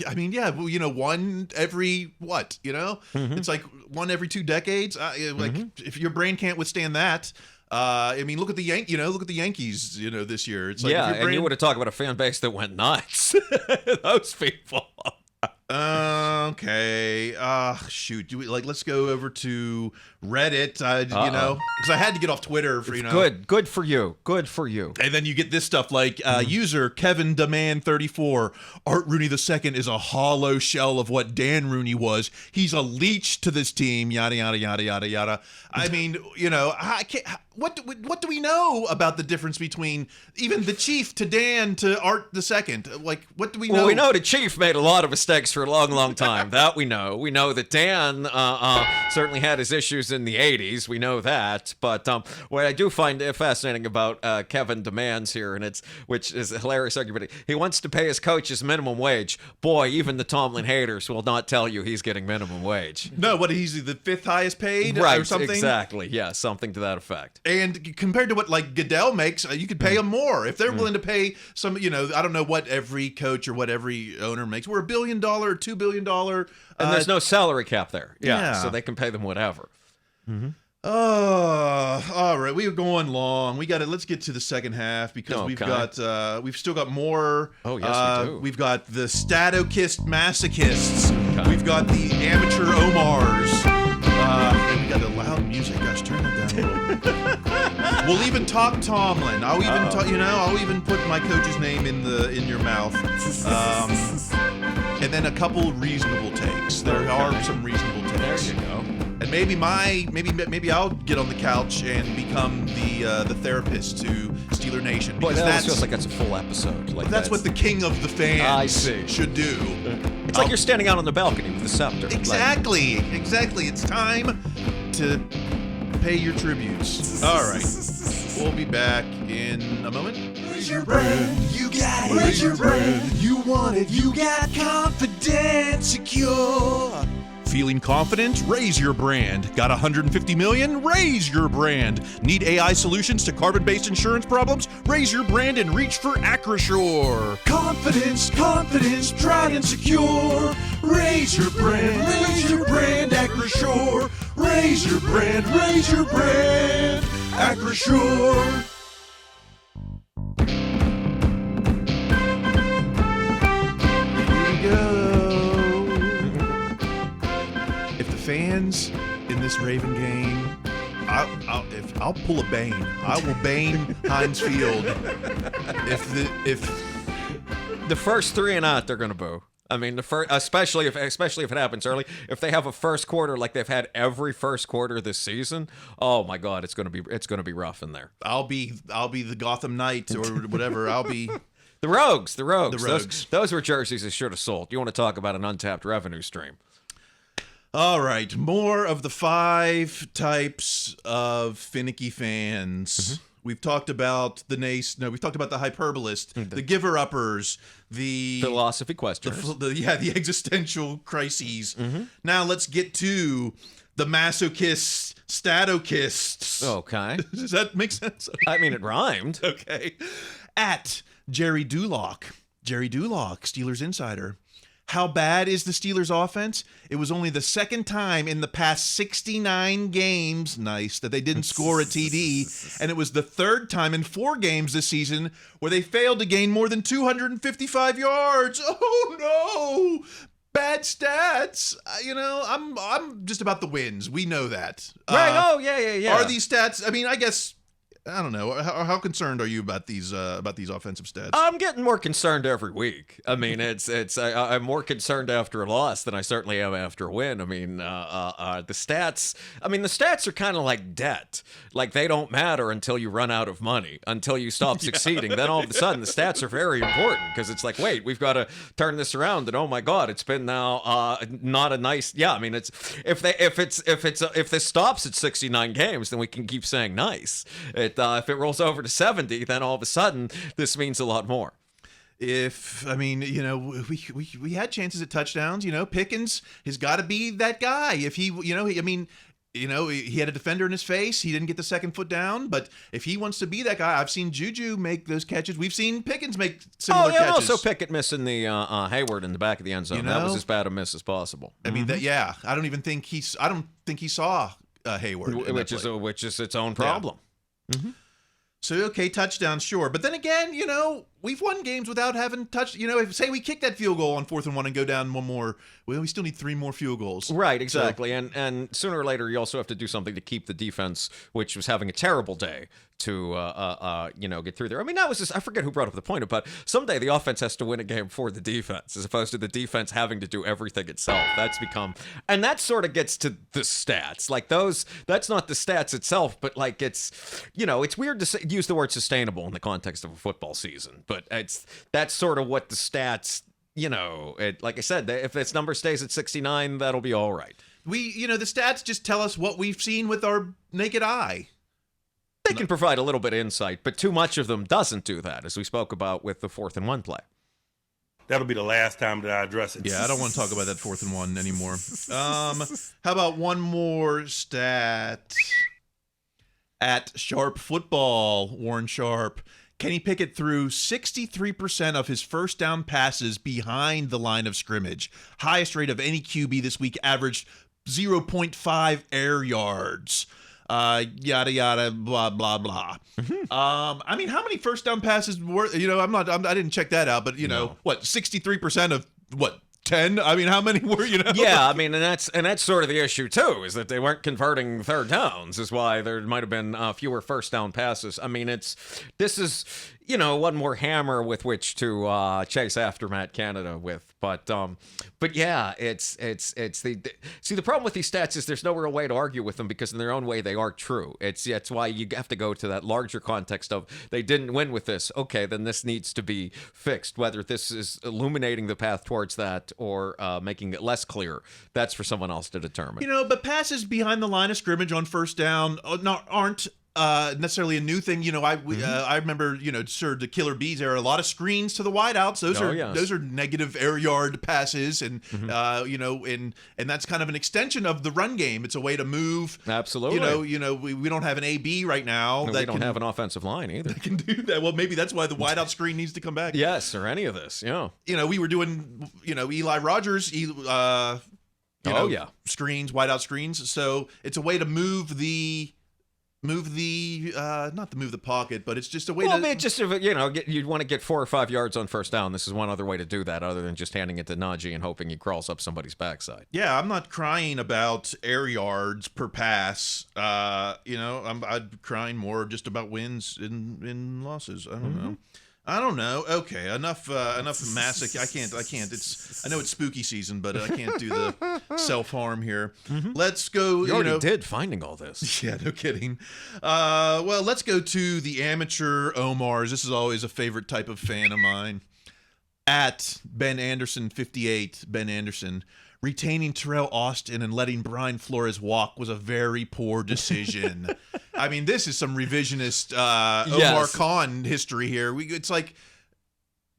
Speaker 8: I mean, yeah, well, one every what, It's like one every 2 decades. If your brain can't withstand that, I mean, look at the Yankees, this year. It's like,
Speaker 9: and you would have talked about a fan base that went nuts. Those people.
Speaker 8: Okay. Shoot. Let's go over to Reddit. Because I had to get off Twitter for
Speaker 9: Good for you. Good for you.
Speaker 8: And then you get this stuff like user Kevin Demand 34. Art Rooney II is a hollow shell of what Dan Rooney was. He's a leech to this team. Yada yada yada yada yada. I mean, I can't. What do we know about the difference between even the Chief to Dan to Art II? Like, what do we know?
Speaker 9: Well, we know the Chief made a lot of mistakes for a long, long time. That we know. We know that Dan certainly had his issues in the 80s. We know that. But what I do find fascinating about Kevin Demands here, which is a hilarious argument, he wants to pay his coaches minimum wage. Boy, even the Tomlin haters will not tell you he's getting minimum wage.
Speaker 8: No, he's the 5th highest paid
Speaker 9: right,
Speaker 8: or something?
Speaker 9: Exactly. Yeah, something to that effect.
Speaker 8: And compared to what Goodell makes, you could pay him more if they're willing to pay some. I don't know what every coach or what every owner makes. We're $1 billion or $2 billion,
Speaker 9: and there's no salary cap there. Yeah, so they can pay them whatever.
Speaker 8: All right, we are going long. Let's get to the second half because we've still got more.
Speaker 9: Oh yes, we do.
Speaker 8: We've got the Statochist Masochists. Okay. We've got the amateur Omars. And we got the loud music. Gosh, turn that down a little. We'll even talk Tomlin. I'll even I'll even put my coach's name in your mouth. And then a couple reasonable takes. There are some reasonable takes.
Speaker 9: There you go.
Speaker 8: And maybe I'll get on the couch and become the therapist to Steeler Nation.
Speaker 9: Boy, that feels like that's a full episode.
Speaker 8: That's what the king of the fans should do.
Speaker 9: It's like you're standing out on the balcony with the scepter.
Speaker 8: Exactly. It's time to pay your tributes. All right. We'll be back in a moment.
Speaker 11: Raise your brand, you got it. Raise your brand, you want it. You got confidence, secure.
Speaker 8: Feeling confident? Raise your brand. Got 150 million? Raise your brand. Need AI solutions to carbon-based insurance problems? Raise your brand and reach for Acrisure.
Speaker 11: Confidence, tried and secure. Raise your brand, Acrisure. Raise your brand, Acrisure.
Speaker 8: Here we go. Fans in this Raven game, I'll pull a Bane. I will Bane Heinz Field. If
Speaker 9: the first 3 and out, they're gonna boo. I mean, especially if it happens early. If they have a first quarter like they've had every first quarter this season, oh my God, it's gonna be rough in there.
Speaker 8: I'll be the Gotham Knight or whatever. I'll be.
Speaker 9: The Rogues. Those were jerseys they should have sold. You want to talk about an untapped revenue stream?
Speaker 8: All right, more of the 5 types of finicky fans. We've talked about we've talked about the hyperbolists, the giver-uppers, the
Speaker 9: philosophy questioners,
Speaker 8: the existential crises. Now let's get to the Masochists, Statochists.
Speaker 9: Okay.
Speaker 8: Does that make sense?
Speaker 9: I mean, it rhymed.
Speaker 8: Okay. At Jerry Dulock, Steelers Insider. How bad is the Steelers offense? It was only the second time in the past 69 games, that they didn't score a TD. And it was the third time in 4 games this season where they failed to gain more than 255 yards. Oh, no. Bad stats. I'm just about the wins. We know that.
Speaker 9: Right. Yeah.
Speaker 8: Are these stats, I guess, I don't know. How concerned are you about these offensive stats?
Speaker 9: I'm getting more concerned every week. I mean, I'm more concerned after a loss than I certainly am after a win. I mean, the stats are kind of like debt. Like, they don't matter until you run out of money, until you stop succeeding. Then all of a sudden, the stats are very important because it's like, wait, we've got to turn this around. And oh my God, it's been now not a nice. Yeah, I mean, it's if this stops at 69 games, then we can keep saying nice. If it rolls over to 70, then all of a sudden this means a lot more.
Speaker 8: We had chances at touchdowns. Pickens has got to be that guy. If he had a defender in his face. He didn't get the second foot down. But if he wants to be that guy, I've seen Juju make those catches. We've seen Pickens make similar catches.
Speaker 9: Also Pickett missing the Hayward in the back of the end zone. That was as bad a miss as possible.
Speaker 8: I mean, I don't think he saw Hayward,
Speaker 9: which is its own problem.
Speaker 8: Yeah. Mm-hmm. So, okay, touchdown, sure. But then again, we've won games without having touched. If, say, we kick that field goal on 4th and 1 and go down one more, we still need 3 more field goals.
Speaker 9: Right, exactly. So, and sooner or later, you also have to do something to keep the defense, which was having a terrible day, to get through there. I mean, that was just, I forget who brought up the point, but someday the offense has to win a game for the defense, as opposed to the defense having to do everything itself. And that sort of gets to the stats. Like that's not the stats itself, but like it's weird to use the word sustainable in the context of a football season, but that's sort of what the stats, like I said, if this number stays at 69, that'll be all right.
Speaker 8: The stats just tell us what we've seen with our naked eye.
Speaker 9: They can provide a little bit of insight, but too much of them doesn't do that, as we spoke about with the 4th and 1 play.
Speaker 10: That'll be the last time that I address it.
Speaker 8: Yeah, I don't want to talk about that 4th and 1 anymore. How about one more stat? At Sharp Football, Warren Sharp. Kenny Pickett threw 63% of his first down passes behind the line of scrimmage. Highest rate of any QB this week, averaged 0.5 air yards. Yada yada, blah blah blah. Mm-hmm. How many first down passes were? I didn't check that out, but 63% of what? 10? I mean, how many were,
Speaker 9: Yeah, I mean, and that's sort of the issue, too, is that they weren't converting third downs, is why there might have been fewer first down passes. I mean, this is one more hammer with which to chase after Matt Canada with. But yeah, it's the problem with these stats is there's no real way to argue with them because in their own way they are true. It's why you have to go to that larger context of they didn't win with this. Okay, then this needs to be fixed. Whether this is illuminating the path towards that or making it less clear, that's for someone else to determine.
Speaker 8: But passes behind the line of scrimmage on first down aren't necessarily a new thing. I remember, the Killer Bees era, a lot of screens to the wideouts. Those are negative air yard passes, and and that's kind of an extension of the run game. It's a way to move.
Speaker 9: Absolutely.
Speaker 8: We don't have an AB right now.
Speaker 9: We don't have an offensive line either.
Speaker 8: That can do that. Well, maybe that's why the wideout screen needs to come back.
Speaker 9: Yes, or any of this. Yeah.
Speaker 8: We were doing, Eli Rogers, screens, wideout screens. So it's a way to move the not to move the pocket, but it's just a way
Speaker 9: you'd want to get 4 or 5 yards on first down. This is one other way to do that other than just handing it to Najee and hoping he crawls up somebody's backside.
Speaker 8: Yeah, I'm not crying about air yards per pass. I'm crying more just about wins in losses. I don't know. Okay, enough massic. I can't. I know it's spooky season, but I can't do the self-harm here. Mm-hmm. Let's go.
Speaker 9: You already did finding all this.
Speaker 8: Yeah, no kidding. Well, let's go to the amateur Omars. This is always a favorite type of fan of mine. At Ben Anderson 58, Ben Anderson. Retaining Terrell Austin and letting Brian Flores walk was a very poor decision. I mean, this is some revisionist Omar Khan history here. It's like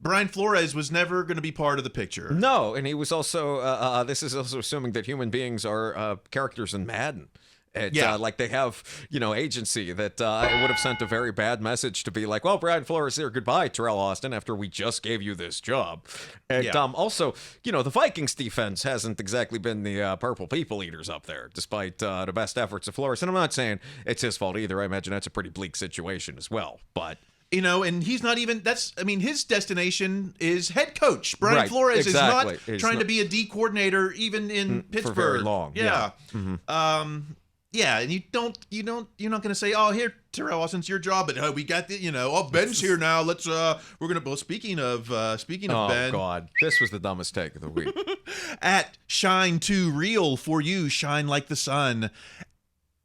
Speaker 8: Brian Flores was never going to be part of the picture.
Speaker 9: No, and he was also. This is also assuming that human beings are characters in Madden. Like they have, agency that it would have sent a very bad message to be like, well, Brian Flores here, goodbye, Terrell Austin, after we just gave you this job. And also, the Vikings defense hasn't exactly been the purple people eaters up there, despite the best efforts of Flores. And I'm not saying it's his fault either. I imagine that's a pretty bleak situation as well. But
Speaker 8: and he's not even, his destination is head coach. Brian Flores is not trying to be a D coordinator even in Pittsburgh.
Speaker 9: For very long.
Speaker 8: Yeah. Yeah, and you're not going to say, oh, here, Terrell Austin, it's your job, but we got the, Ben's here now. Let's, we're going to, well, speaking of Ben.
Speaker 9: Oh, God. This was the dumbest take of the week.
Speaker 8: At Shine 2 Real for you, shine like the sun.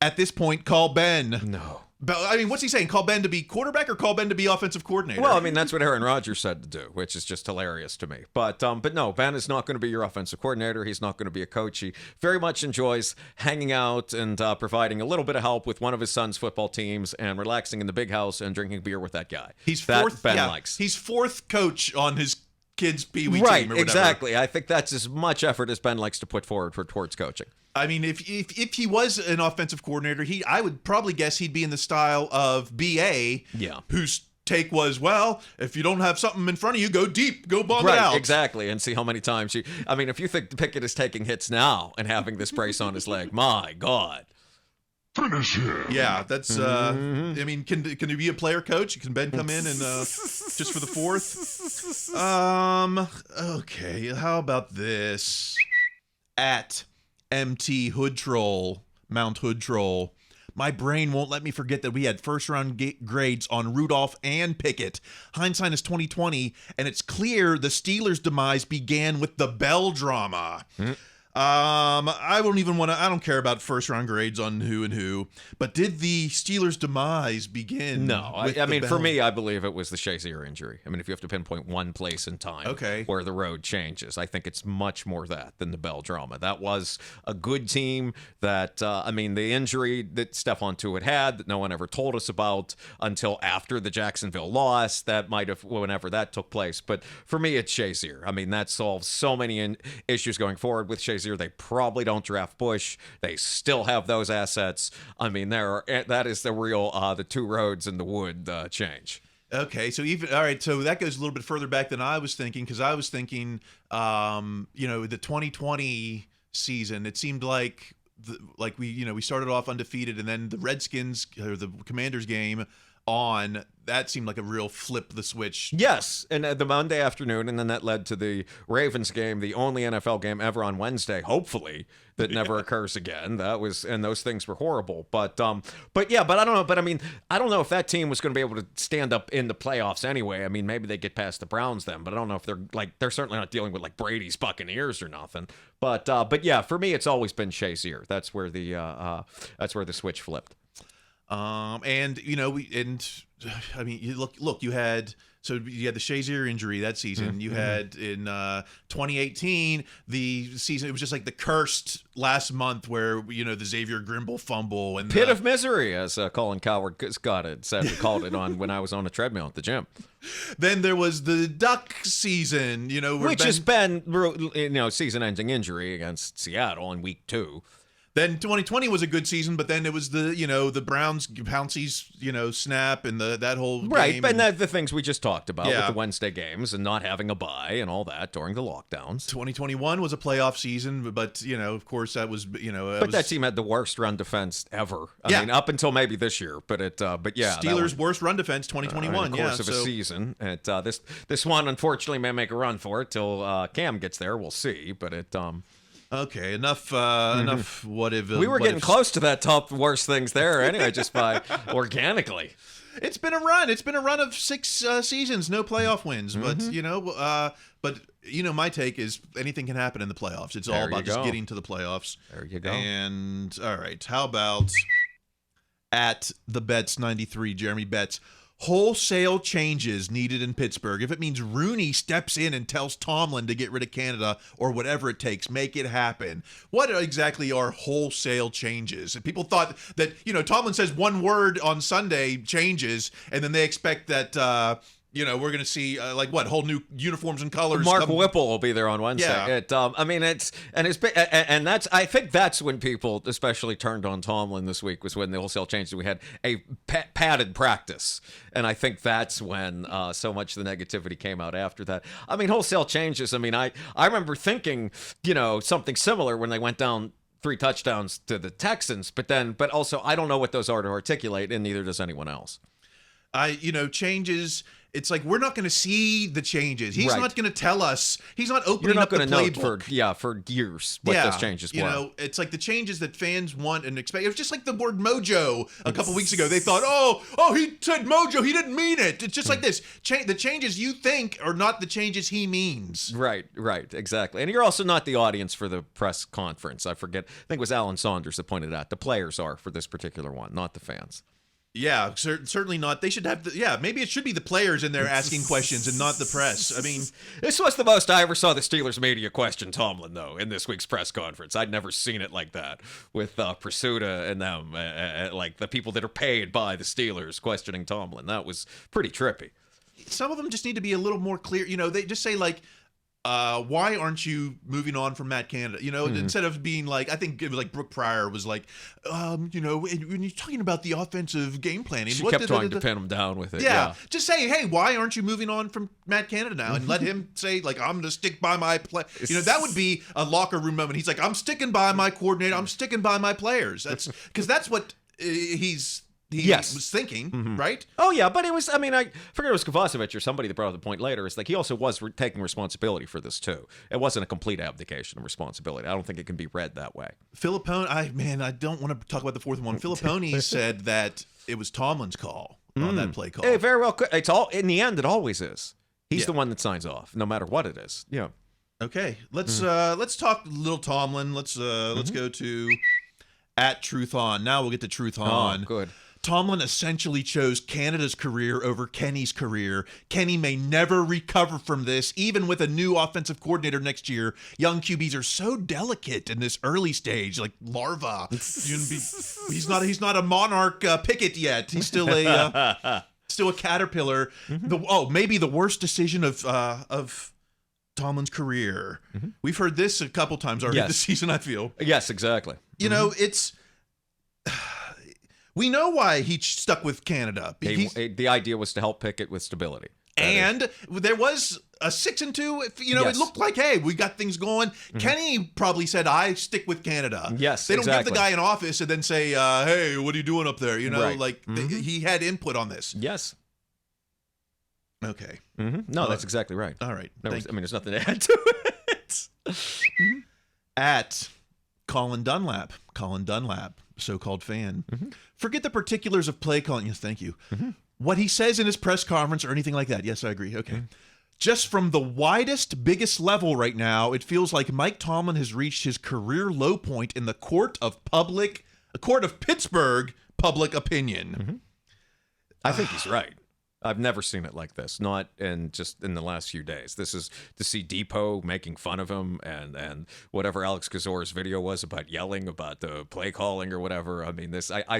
Speaker 8: At this point, call Ben.
Speaker 9: No.
Speaker 8: But, I mean, what's he saying? Call Ben to be quarterback or call Ben to be offensive coordinator?
Speaker 9: Well, I mean, that's what Aaron Rodgers said to do, which is just hilarious to me. But no, Ben is not going to be your offensive coordinator. He's not going to be a coach. He very much enjoys hanging out and providing a little bit of help with one of his son's football teams and relaxing in the big house and drinking beer with that guy.
Speaker 8: He's fourth.
Speaker 9: Ben likes.
Speaker 8: He's fourth coach on his kids' Pee Wee team or whatever.
Speaker 9: Right, exactly. I think that's as much effort as Ben likes to put forward towards coaching.
Speaker 8: I mean, if he was an offensive coordinator, I would probably guess he'd be in the style of BA, whose take was, well, if you don't have something in front of you, go deep, go bomb it out.
Speaker 9: Right, exactly, and see how many times if you think Pickett is taking hits now and having this brace on his leg, my God.
Speaker 11: Finish him.
Speaker 8: Yeah, that's, I mean, can he be a player coach? Can Ben come in and, just for the fourth? Okay, how about this? At MT Hood Troll, Mount Hood Troll. My brain won't let me forget that we had first-round grades on Rudolph and Pickett. Hindsight is 2020, and it's clear the Steelers' demise began with the Bell drama. I don't care about first-round grades on who and who, but did the Steelers' demise begin?
Speaker 9: No, I mean, for me, I believe it was the Shazier injury. I mean, if you have to pinpoint one place in time where the road changes, I think it's much more that than the Bell drama. That was a good team that, the injury that Stephon Tuitt had that no one ever told us about until after the Jacksonville loss, that might have, whenever that took place. But for me, it's Shazier. I mean, that solves so many issues going forward with Shazier. They probably don't draft Bush. They still have those assets. I mean, that is the real the two roads in the wood change.
Speaker 8: Okay, so so that goes a little bit further back than I was thinking, because I was thinking, the 2020 season. It seemed like we started off undefeated, and then the Redskins or the Commanders game on, that seemed like a real flip the switch.
Speaker 9: Yes, and the Monday afternoon, and then that led to the Ravens game, the only NFL game ever on Wednesday, hopefully, that never occurs again. And those things were horrible. But I don't know. But I mean, I don't know if that team was going to be able to stand up in the playoffs anyway. I mean, maybe they get past the Browns then, but I don't know if they're certainly not dealing with like Brady's Buccaneers or nothing. But yeah, for me, it's always been Shazier. That's where the switch flipped.
Speaker 8: You had the Shazier injury that season. You had in 2018 the season. It was just like the cursed last month where the Xavier Grimble fumble and
Speaker 9: pit of misery, as Colin Coward said we called it on when I was on a treadmill at the gym.
Speaker 8: Then there was the Duck season,
Speaker 9: which has been season-ending injury against Seattle in week 2.
Speaker 8: Then 2020 was a good season, but then it was the Browns Pouncey's snap and that whole game.
Speaker 9: And the things we just talked about with the Wednesday games and not having a bye and all that during the lockdowns.
Speaker 8: 2021 was a playoff season, but of course that was
Speaker 9: that team had the worst run defense ever. I mean, up until maybe this year,
Speaker 8: Steelers' worst run defense 2021.
Speaker 9: In the course of a season. This one unfortunately may make a run for it till Cam gets there. We'll see, but it.
Speaker 8: Okay, enough. What if
Speaker 9: we were getting close to that top worst things there anyway, just by organically.
Speaker 8: It's been a run. It's been a run of 6 seasons, no playoff wins. But my take is anything can happen in the playoffs. It's all about just getting to the playoffs.
Speaker 9: There you go.
Speaker 8: And all right, how about at the Betts 93, Jeremy Betts? Wholesale changes needed in Pittsburgh. If it means Rooney steps in and tells Tomlin to get rid of Canada or whatever it takes, make it happen. What exactly are wholesale changes? And people thought that, Tomlin says one word on Sunday changes, and then they expect that, we're going to see whole new uniforms and colors.
Speaker 9: Mark Whipple will be there on Wednesday.
Speaker 8: Yeah.
Speaker 9: I think that's when people especially turned on Tomlin this week, was when the wholesale changes. We had a padded practice, and I think that's when so much of the negativity came out after that. I mean, wholesale changes. I mean, I remember thinking, something similar when they went down 3 touchdowns to the Texans, but also I don't know what those are to articulate, and neither does anyone else.
Speaker 8: Changes. It's like we're not going to see the changes. He's
Speaker 9: Right.
Speaker 8: not going to tell us. He's not opening
Speaker 9: You're not
Speaker 8: up the
Speaker 9: going to
Speaker 8: playbook.
Speaker 9: know for years what those changes were.
Speaker 8: It's like the changes that fans want and expect. It was just like the word mojo a couple weeks ago. They thought, oh, he said mojo. He didn't mean it. It's just like this. The changes you think are not the changes he means.
Speaker 9: Right, exactly. And you're also not the audience for the press conference. I think it was Alan Saunders that pointed out the players are for this particular one, not the fans.
Speaker 8: Yeah, certainly not. They should have maybe it should be the players in there asking questions and not the press. I mean,
Speaker 9: this was the most I ever saw the Steelers media question Tomlin, though, in this week's press conference. I'd never seen it like that with Pursuta and them, like the people that are paid by the Steelers questioning Tomlin. That was pretty trippy.
Speaker 8: Some of them just need to be a little more clear. They just say why aren't you moving on from Matt Canada? Instead of being like, I think it was like Brooke Pryor was like, when you're talking about the offensive game planning,
Speaker 9: she kept trying to pin him down with it.
Speaker 8: Yeah. Just say, hey, why aren't you moving on from Matt Canada now? And let him say, like, I'm going to stick by my play. That would be a locker room moment. He's like, I'm sticking by my coordinator. I'm sticking by my players. That's because that's what he was thinking, right?
Speaker 9: Oh, yeah, but it was, I forget it was Kovacevic or somebody that brought up the point later. It's like he also was taking responsibility for this, too. It wasn't a complete abdication of responsibility. I don't think it can be read that way.
Speaker 8: Filippone, I don't want to talk about the fourth one. Filippone said that it was Tomlin's call on that play call.
Speaker 9: It very well could. It's all, in the end, it always is. He's the one that signs off, no matter what it is. Yeah.
Speaker 8: Okay, let's talk little Tomlin. Let's go to @TruthOn. Now we'll get to Truth On.
Speaker 9: Oh, good.
Speaker 8: Tomlin essentially chose Canada's career over Kenny's career. Kenny may never recover from this, even with a new offensive coordinator next year. Young QBs are so delicate in this early stage, like larva. He's not a monarch picket yet. He's still a caterpillar. Maybe the worst decision of Tomlin's career. We've heard this a couple times already this season, I feel.
Speaker 9: Yes, exactly.
Speaker 8: It's... We know why he stuck with Canada.
Speaker 9: The idea was to help Pickett with stability.
Speaker 8: There was a 6-2. It looked like, hey, we got things going. Kenny probably said, I stick with Canada.
Speaker 9: Yes,
Speaker 8: they don't
Speaker 9: exactly.
Speaker 8: give the guy an office and then say, hey, what are you doing up there?
Speaker 9: Right.
Speaker 8: He had input on this.
Speaker 9: Yes.
Speaker 8: Okay.
Speaker 9: No, that's exactly right.
Speaker 8: All right.
Speaker 9: There's nothing to add to it.
Speaker 8: At Colin Dunlap, so-called fan. Forget the particulars of play calling. Yes, thank you. What he says in his press conference or anything like that. Yes, I agree. Okay. Just from the widest, biggest level right now, it feels like Mike Tomlin has reached his career low point in the court of Pittsburgh public opinion.
Speaker 9: I think he's right. I've never seen it like this, not in the last few days. This is to see Depot making fun of him and whatever Alex Kazor's video was about yelling about the play calling or whatever. I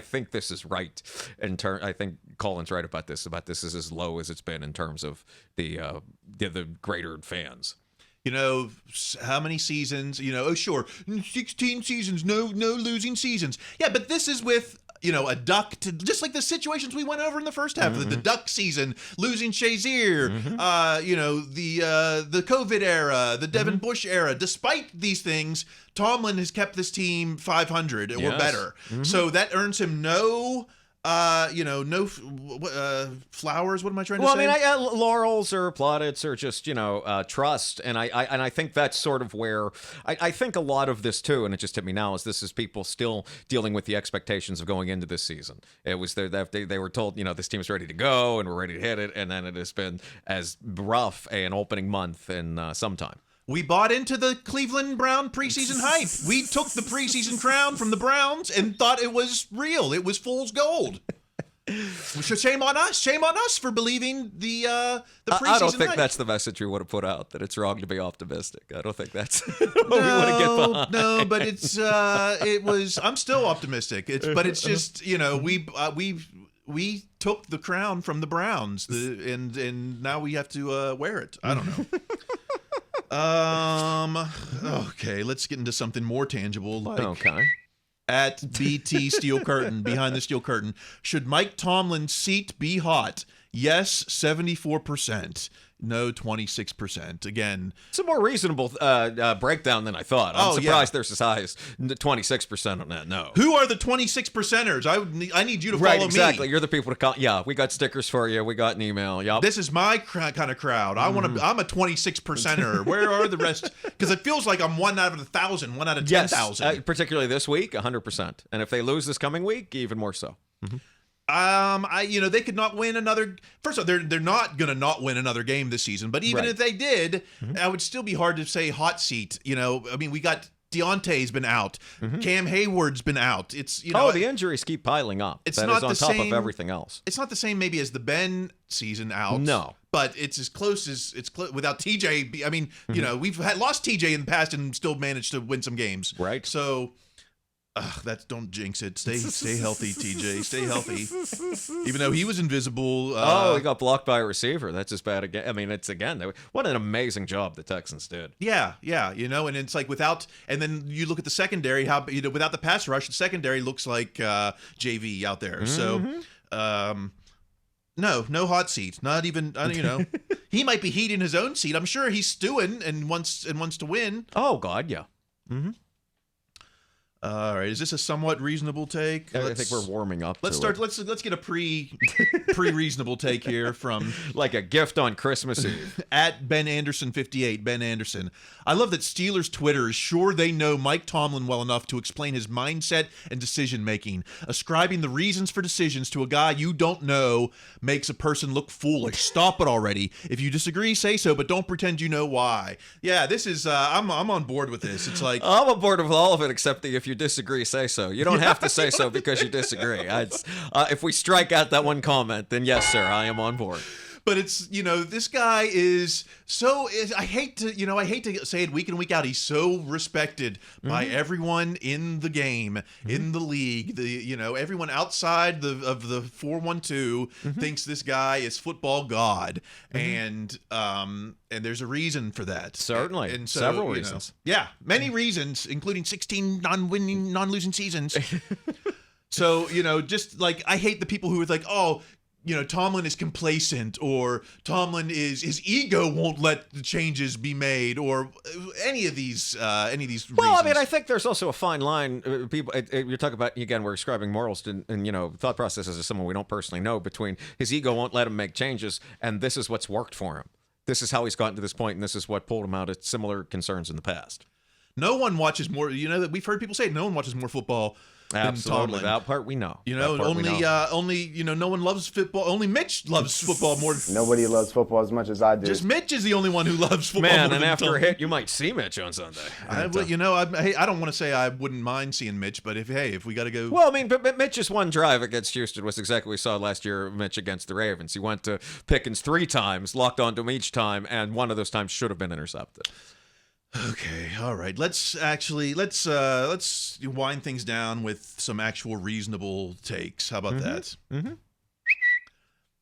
Speaker 9: think this is right I think Colin's right about this. This is as low as it's been in terms of the greater fans.
Speaker 8: How many seasons? Sure, 16 seasons, no losing seasons. Yeah, but this is with a Duck to just like the situations we went over in the first half of the Duck season, losing Shazier, the COVID era, the Devin Bush era. Despite these things, Tomlin has kept this team 500 or better. So that earns him no flowers. What am I trying to say?
Speaker 9: Laurels or plaudits or just trust, and I think that's sort of where I think a lot of this too, and it just hit me now, is this is people still dealing with the expectations of going into this season. It was they were told this team is ready to go and we're ready to hit it, and then it has been as rough an opening month in some time.
Speaker 8: We bought into the Cleveland Brown preseason hype. We took the preseason crown from the Browns and thought it was real. It was fool's gold. Shame on us. Shame on us for believing the preseason
Speaker 9: I don't think
Speaker 8: hype.
Speaker 9: That's the message we would have put out, that it's wrong to be optimistic. I don't think that's what we want to get behind.
Speaker 8: No, but it was. I'm still optimistic. But it's just we took the crown from the Browns, and now we have to wear it. I don't know. Okay, let's get into something more tangible. Like, at BT Steel Curtain, behind the steel curtain, should Mike Tomlin's seat be hot? Yes, 74%. No, 26%. Again,
Speaker 9: it's a more reasonable breakdown than I thought. I'm surprised there's as high as 26% on that. No.
Speaker 8: Who are the 26%ers? I need you to follow me.
Speaker 9: Right, exactly. You're the people to call. Yeah, we got stickers for you. We got an email. Yep.
Speaker 8: This is my kind of crowd. I'm a 26%er. Where are the rest? Because it feels like I'm 1 out of 1,000, 1 out of 10,000.
Speaker 9: Yes, particularly this week, 100%. And if they lose this coming week, even more so.
Speaker 8: They could not win another. First of all, they're not gonna not win another game this season. But even if they did, it would still be hard to say hot seat. I mean, we got Deontay's been out, Cam Hayward's been out. It's
Speaker 9: the injuries keep piling up.
Speaker 8: It's
Speaker 9: that
Speaker 8: not
Speaker 9: is on
Speaker 8: the
Speaker 9: top
Speaker 8: same,
Speaker 9: of everything else.
Speaker 8: It's not the same maybe as the Ben season out.
Speaker 9: No,
Speaker 8: but it's as close as it's without TJ. I mean, we've lost TJ in the past and still managed to win some games.
Speaker 9: Right.
Speaker 8: So. Don't jinx it. Stay healthy, TJ. Stay healthy. Even though he was invisible.
Speaker 9: He got blocked by a receiver. That's as bad again. I mean, what an amazing job the Texans did.
Speaker 8: Yeah. And it's like and then you look at the secondary, without the pass rush, the secondary looks like JV out there. So, no hot seat. Not even, he might be heating his own seat. I'm sure he's stewing and wants to win.
Speaker 9: Oh, God, yeah. Mm-hmm.
Speaker 8: All right, is this a somewhat reasonable take?
Speaker 9: I think we're warming up.
Speaker 8: Let's get a pre-reasonable take here from
Speaker 9: like a gift on Christmas Eve.
Speaker 8: At Ben Anderson 58. Ben Anderson. I love that Steelers Twitter is sure they know Mike Tomlin well enough to explain his mindset and decision making. Ascribing the reasons for decisions to a guy you don't know makes a person look foolish. Stop it already. If you disagree, say so, but don't pretend you know why. Yeah, this is I'm on board with this. It's like
Speaker 9: I'm on board with all of it except if you disagree, say so. You don't have to say so because you disagree. If we strike out that one comment, then yes, sir, I am on board.
Speaker 8: But it's, this guy is I hate to say it week in, week out. He's so respected by everyone in the game, in the league. Everyone outside of the 412 thinks this guy is football god. And there's a reason for that.
Speaker 9: Certainly.
Speaker 8: And so,
Speaker 9: several reasons.
Speaker 8: Yeah, many reasons, including 16 non-losing seasons. So, just like I hate the people who are like, Tomlin is complacent, or Tomlin his ego won't let the changes be made, or any of these reasons.
Speaker 9: Well, I mean, I think there's also a fine line. People, you're talking about, again, we're ascribing morals and thought processes as someone we don't personally know, between his ego won't let him make changes, and this is what's worked for him. This is how he's gotten to this point, and this is what pulled him out of similar concerns in the past.
Speaker 8: No one watches more. We've heard people say no one watches more football.
Speaker 9: Absolutely, that part we know.
Speaker 8: Only no one loves football. Only Mitch loves football more.
Speaker 12: Nobody loves football as much as I do.
Speaker 8: Just Mitch is the only one who loves football.
Speaker 9: Man,
Speaker 8: more
Speaker 9: and
Speaker 8: than
Speaker 9: after
Speaker 8: Tom.
Speaker 9: a hit, you might see Mitch on Sunday.
Speaker 8: I don't want to say I wouldn't mind seeing Mitch, but if we got to go.
Speaker 9: Well, I mean, but Mitch's one drive against Houston was exactly what we saw last year. Mitch against the Ravens. He went to Pickens 3 times, locked onto him each time, and one of those times should have been intercepted.
Speaker 8: Okay, all right. Let's wind things down with some actual reasonable takes. How about that? Mm-hmm.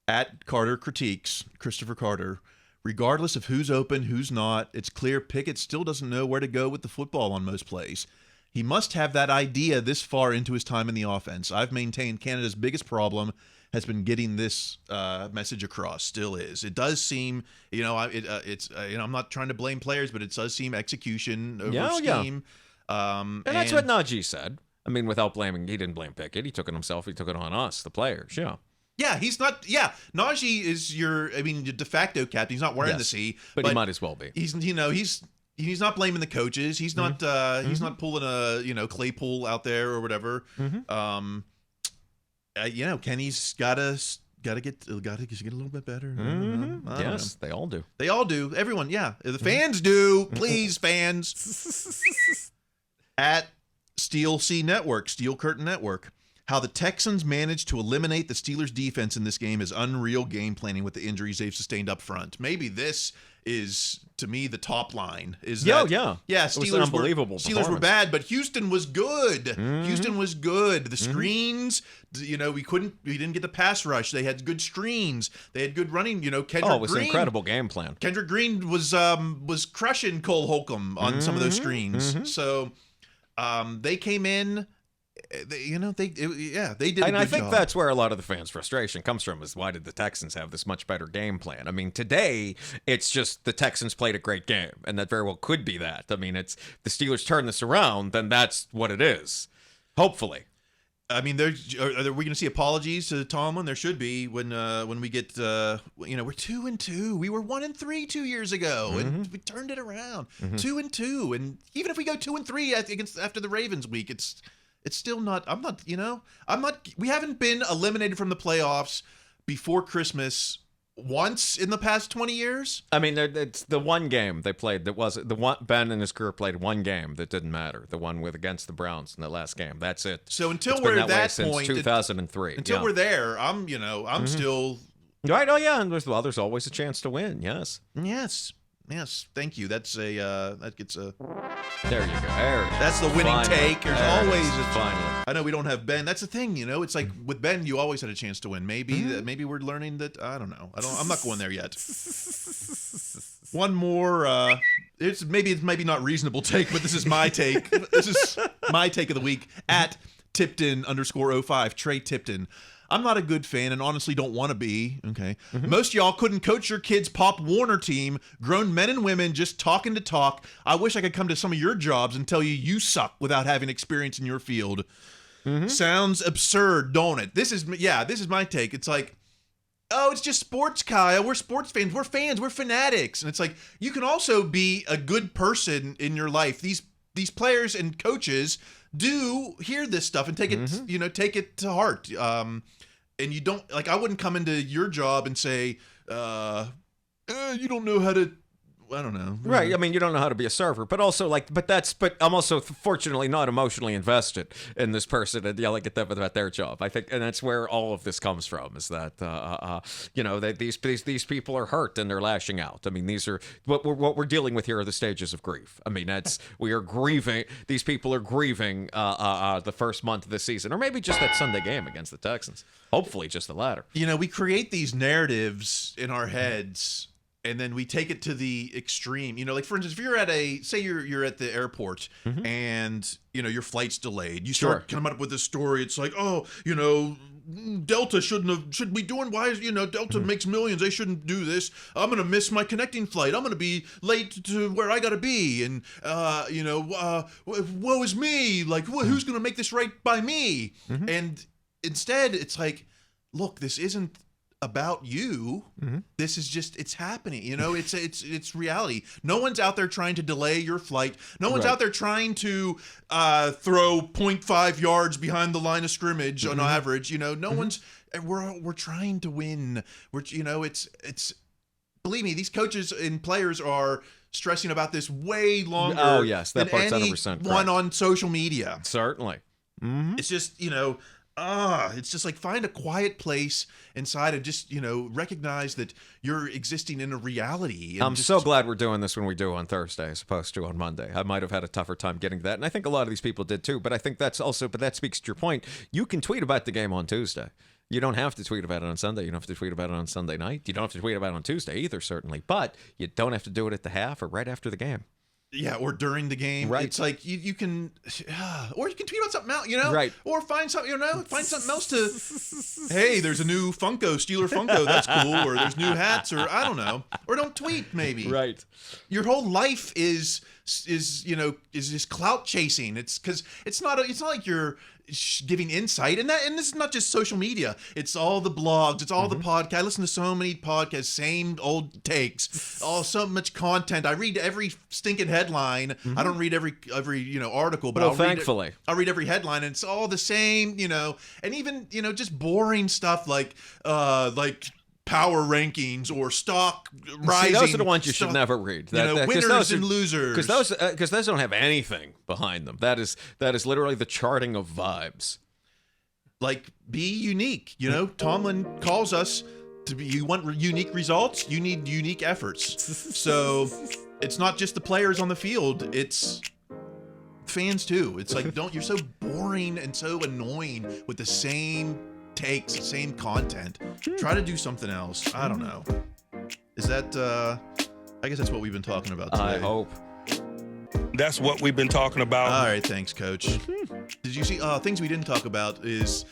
Speaker 8: At Carter Critiques, Christopher Carter. Regardless of who's open, who's not, it's clear Pickett still doesn't know where to go with the football on most plays. He must have that idea this far into his time in the offense. I've maintained Canada's biggest problem has been getting this message across. Still is. It does seem, I'm not trying to blame players, but it does seem execution over scheme.
Speaker 9: And that's what Najee said. I mean, without blaming, he didn't blame Pickett. He took it himself. He took it on us, the players. Yeah.
Speaker 8: Yeah, he's not. Yeah, Najee is your de facto captain. He's not wearing the C,
Speaker 9: but he might as well be.
Speaker 8: He's not blaming the coaches. He's not. He's not pulling a Claypool out there or whatever. Kenny's gotta get a little bit better.
Speaker 9: Yes, they all do.
Speaker 8: They all do. Everyone, yeah. The fans do. Please, fans. At Steel Curtain Network. How the Texans managed to eliminate the Steelers' defense in this game is unreal game planning with the injuries they've sustained up front. Maybe this is, to me, the top line. Steelers
Speaker 9: unbelievable.
Speaker 8: Steelers were bad, but Houston was good. Houston was good. The screens, we didn't get the pass rush. They had good screens. They had good running. Kendrick Green.
Speaker 9: It was an incredible game plan.
Speaker 8: Kendrick Green was crushing Cole Holcomb on some of those screens. So they came in. They did a good job.
Speaker 9: And I think that's where a lot of the fans' frustration comes from, is why did the Texans have this much better game plan? I mean, today, it's just the Texans played a great game, and that very well could be that. I mean, it's the Steelers turn this around, then that's what it is. Hopefully.
Speaker 8: I mean, are we going to see apologies to Tomlin? There should be when we get we're 2-2. We were 1-3 2 years ago, and we turned it around 2-2. And even if we go 2-3 after the Ravens week, it's still not. We haven't been eliminated from the playoffs before Christmas once in the past 20 years.
Speaker 9: I mean, it's the one game they played that was the one. Ben and his crew played one game that didn't matter. The one against the Browns in the last game. That's it.
Speaker 8: So until we're at that point,
Speaker 9: since 2003.
Speaker 8: Until we're there, I'm still
Speaker 9: right. Oh yeah, and there's always a chance to win. Yes.
Speaker 8: Yes, thank you. That's that gets a.
Speaker 9: There you go.
Speaker 8: That's the winning take. There's always a
Speaker 9: finally.
Speaker 8: I know we don't have Ben. That's the thing, It's like with Ben, you always had a chance to win. Maybe we're learning that. I don't know. I'm not going there yet. One more. It's maybe not reasonable take, but this is my take. This is my take of the week at Tipton_05. Trey Tipton. I'm not a good fan and honestly don't want to be, okay? Most of y'all couldn't coach your kids' Pop Warner team, grown men and women just talking to talk. I wish I could come to some of your jobs and tell you suck without having experience in your field. Sounds absurd, don't it? This is my take. It's like, oh, it's just sports, Kyle. We're sports fans. We're fans. We're fanatics. And it's like, you can also be a good person in your life. These players and coaches do hear this stuff and take it, take it to heart. And you don't, like, I wouldn't come into your job and say, you don't know how to, I don't know.
Speaker 9: Right. I mean, you don't know how to be a server, but also but I'm also fortunately not emotionally invested in this person and yelling at them about their job. I think, and that's where all of this comes from, is that, these people are hurt and they're lashing out. I mean, these are what we're dealing with here are the stages of grief. I mean, we are grieving. These people are grieving, the first month of the season, or maybe just that Sunday game against the Texans. Hopefully just the latter.
Speaker 8: We create these narratives in our heads, and then we take it to the extreme. Like, for instance, if you're at you're at the airport and, your flight's delayed. You start coming up with this story. It's like, Delta shouldn't be doing, why is, Delta makes millions. They shouldn't do this. I'm going to miss my connecting flight. I'm going to be late to where I got to be. And, woe is me. Like, who's going to make this right by me? And instead, it's like, look, this isn't about you. This is just, it's happening. It's reality. No one's out there trying to delay your flight. No one's out there trying to throw 0.5 yards behind the line of scrimmage on average. No one's. We're trying to win. It's believe me, these coaches and players are stressing about this way longer.
Speaker 9: Oh yes, that part's
Speaker 8: 100% one on social media.
Speaker 9: Certainly.
Speaker 8: It's just it's just like, find a quiet place inside and just, recognize that you're existing in a reality.
Speaker 9: I'm so glad we're doing this when we do on Thursday as opposed to on Monday. I might have had a tougher time getting to that, and I think a lot of these people did too. But I think that speaks to your point. You can tweet about the game on Tuesday. You don't have to tweet about it on Sunday. You don't have to tweet about it on Sunday night. You don't have to tweet about it on Tuesday either, certainly. But you don't have to do it at the half or right after the game.
Speaker 8: Yeah, or during the game.
Speaker 9: Right.
Speaker 8: It's like you can, or you can tweet about something else,
Speaker 9: Right.
Speaker 8: Or find something, find something else to, hey, there's a new Steeler Funko, that's cool, or there's new hats, or I don't know, or don't tweet maybe.
Speaker 9: Right.
Speaker 8: Your whole life is just clout chasing. It's because it's not like you're giving insight, and this is not just social media. It's all the blogs, it's all the podcasts. I listen to so many podcasts, same old takes, so much content. I read every stinking headline. I don't read every article, but
Speaker 9: thankfully
Speaker 8: I'll read every headline, and it's all the same, and even just boring stuff like power rankings or stock rising.
Speaker 9: See, those are the ones you should never read.
Speaker 8: Winners and losers.
Speaker 9: Because those don't have anything behind them. That is literally the charting of vibes.
Speaker 8: Like, be unique. You know, Tomlin calls us to be, you want unique results, you need unique efforts. So it's not just the players on the field, it's fans too. It's like, you're so boring and so annoying with the same takes, the same content. Try to do something else. I don't know. Is that, I guess that's what we've been talking about today.
Speaker 9: I hope.
Speaker 10: That's what we've been talking about.
Speaker 8: All right, thanks, Coach. Did you see, things we didn't talk about is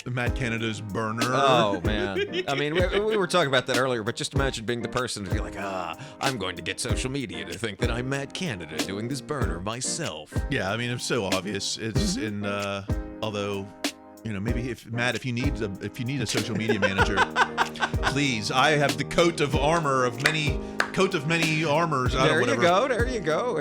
Speaker 8: Matt Canada's burner.
Speaker 9: Oh, man. I mean, we were talking about that earlier, but just imagine being the person to be like, I'm going to get social media to think that I'm Matt Canada doing this burner myself.
Speaker 8: Yeah, I mean, it's so obvious. It's in, although, you know, maybe if you need a social media manager, please, I have the coat of many armors.
Speaker 9: There you go.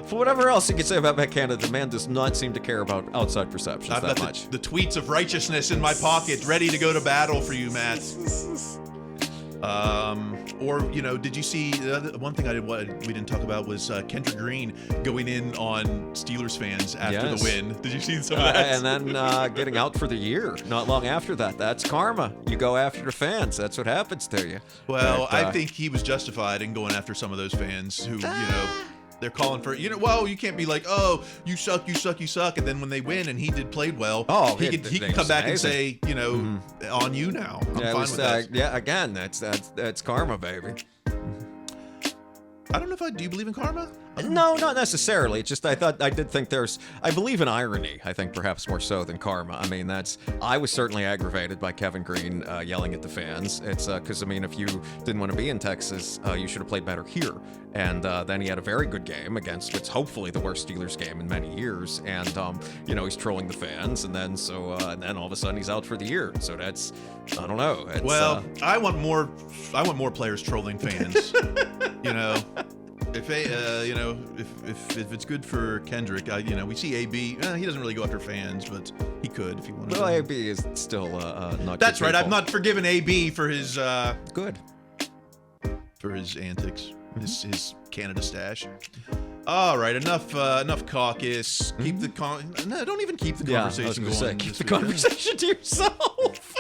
Speaker 9: For whatever else you can say about Matt Canada, the man does not seem to care about outside perceptions
Speaker 8: I've
Speaker 9: that
Speaker 8: got
Speaker 9: much.
Speaker 8: the tweets of righteousness in my pocket, ready to go to battle for you, Matt. Or, you know, did you see one thing we didn't talk about was Kendrick Green going in on Steelers fans after the win. Did you see some of that?
Speaker 9: And then getting out for the year not long after that. That's karma. You go after the fans. That's what happens to you.
Speaker 8: Well, I think he was justified in going after some of those fans who, you know, they're calling for, well, you can't be like, oh, you suck, and then when they win and he played well, he can come back and say, you know, on you now. I'm fine with that.
Speaker 9: Yeah, again, that's karma, baby.
Speaker 8: I don't know if I do believe in karma.
Speaker 9: No, not necessarily. It's just I did think I believe in irony, I think perhaps more so than karma. I mean, I was certainly aggravated by Kevin Green yelling at the fans. It's because, I mean, if you didn't want to be in Texas, you should have played better here. And then he had a very good game against what's hopefully the worst Steelers game in many years. And, you know, he's trolling the fans. And then and then all of a sudden he's out for the year. So that's, I don't know.
Speaker 8: Well, I want more players trolling fans, you know. If you know, if it's good for Kendrick, you know, we see AB. He doesn't really go after fans, but he could if he wanted.
Speaker 9: Well, AB is still not.
Speaker 8: That's right. I've not forgiven AB for his
Speaker 9: good
Speaker 8: for his antics, his Canada stash. All right, enough caucus. Keep the don't even keep the conversation going.
Speaker 9: Keep the conversation to yourself.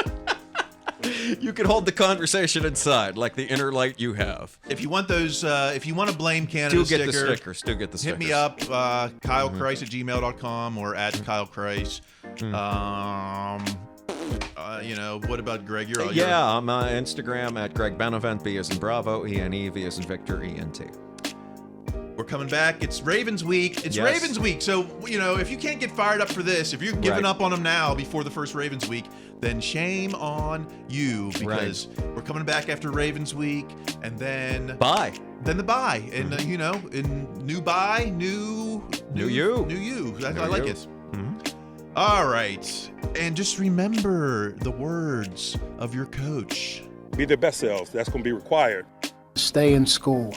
Speaker 9: You can hold the conversation inside, like the inner light you have.
Speaker 8: If you want those, if you want to blame Canada,
Speaker 9: do get the stickers.
Speaker 8: Hit me up, KyleChrice@gmail.com or at KyleChrice. You know, what about Greg? You're
Speaker 9: I'm on Instagram at Greg Benevent, B as in Bravo, E-N-E, V as in Victor, E-N-T.
Speaker 8: We're coming back. It's Ravens week. Ravens week. So, you know, if you can't get fired up for this, if you're giving up on them now before the first Ravens week, then shame on you, because we're coming back after Ravens week, and then the bye. And, you know, in new bye, new you. I like it. All right. And just remember the words of your coach.
Speaker 10: Be their best selves. That's going to be required.
Speaker 7: Stay in school.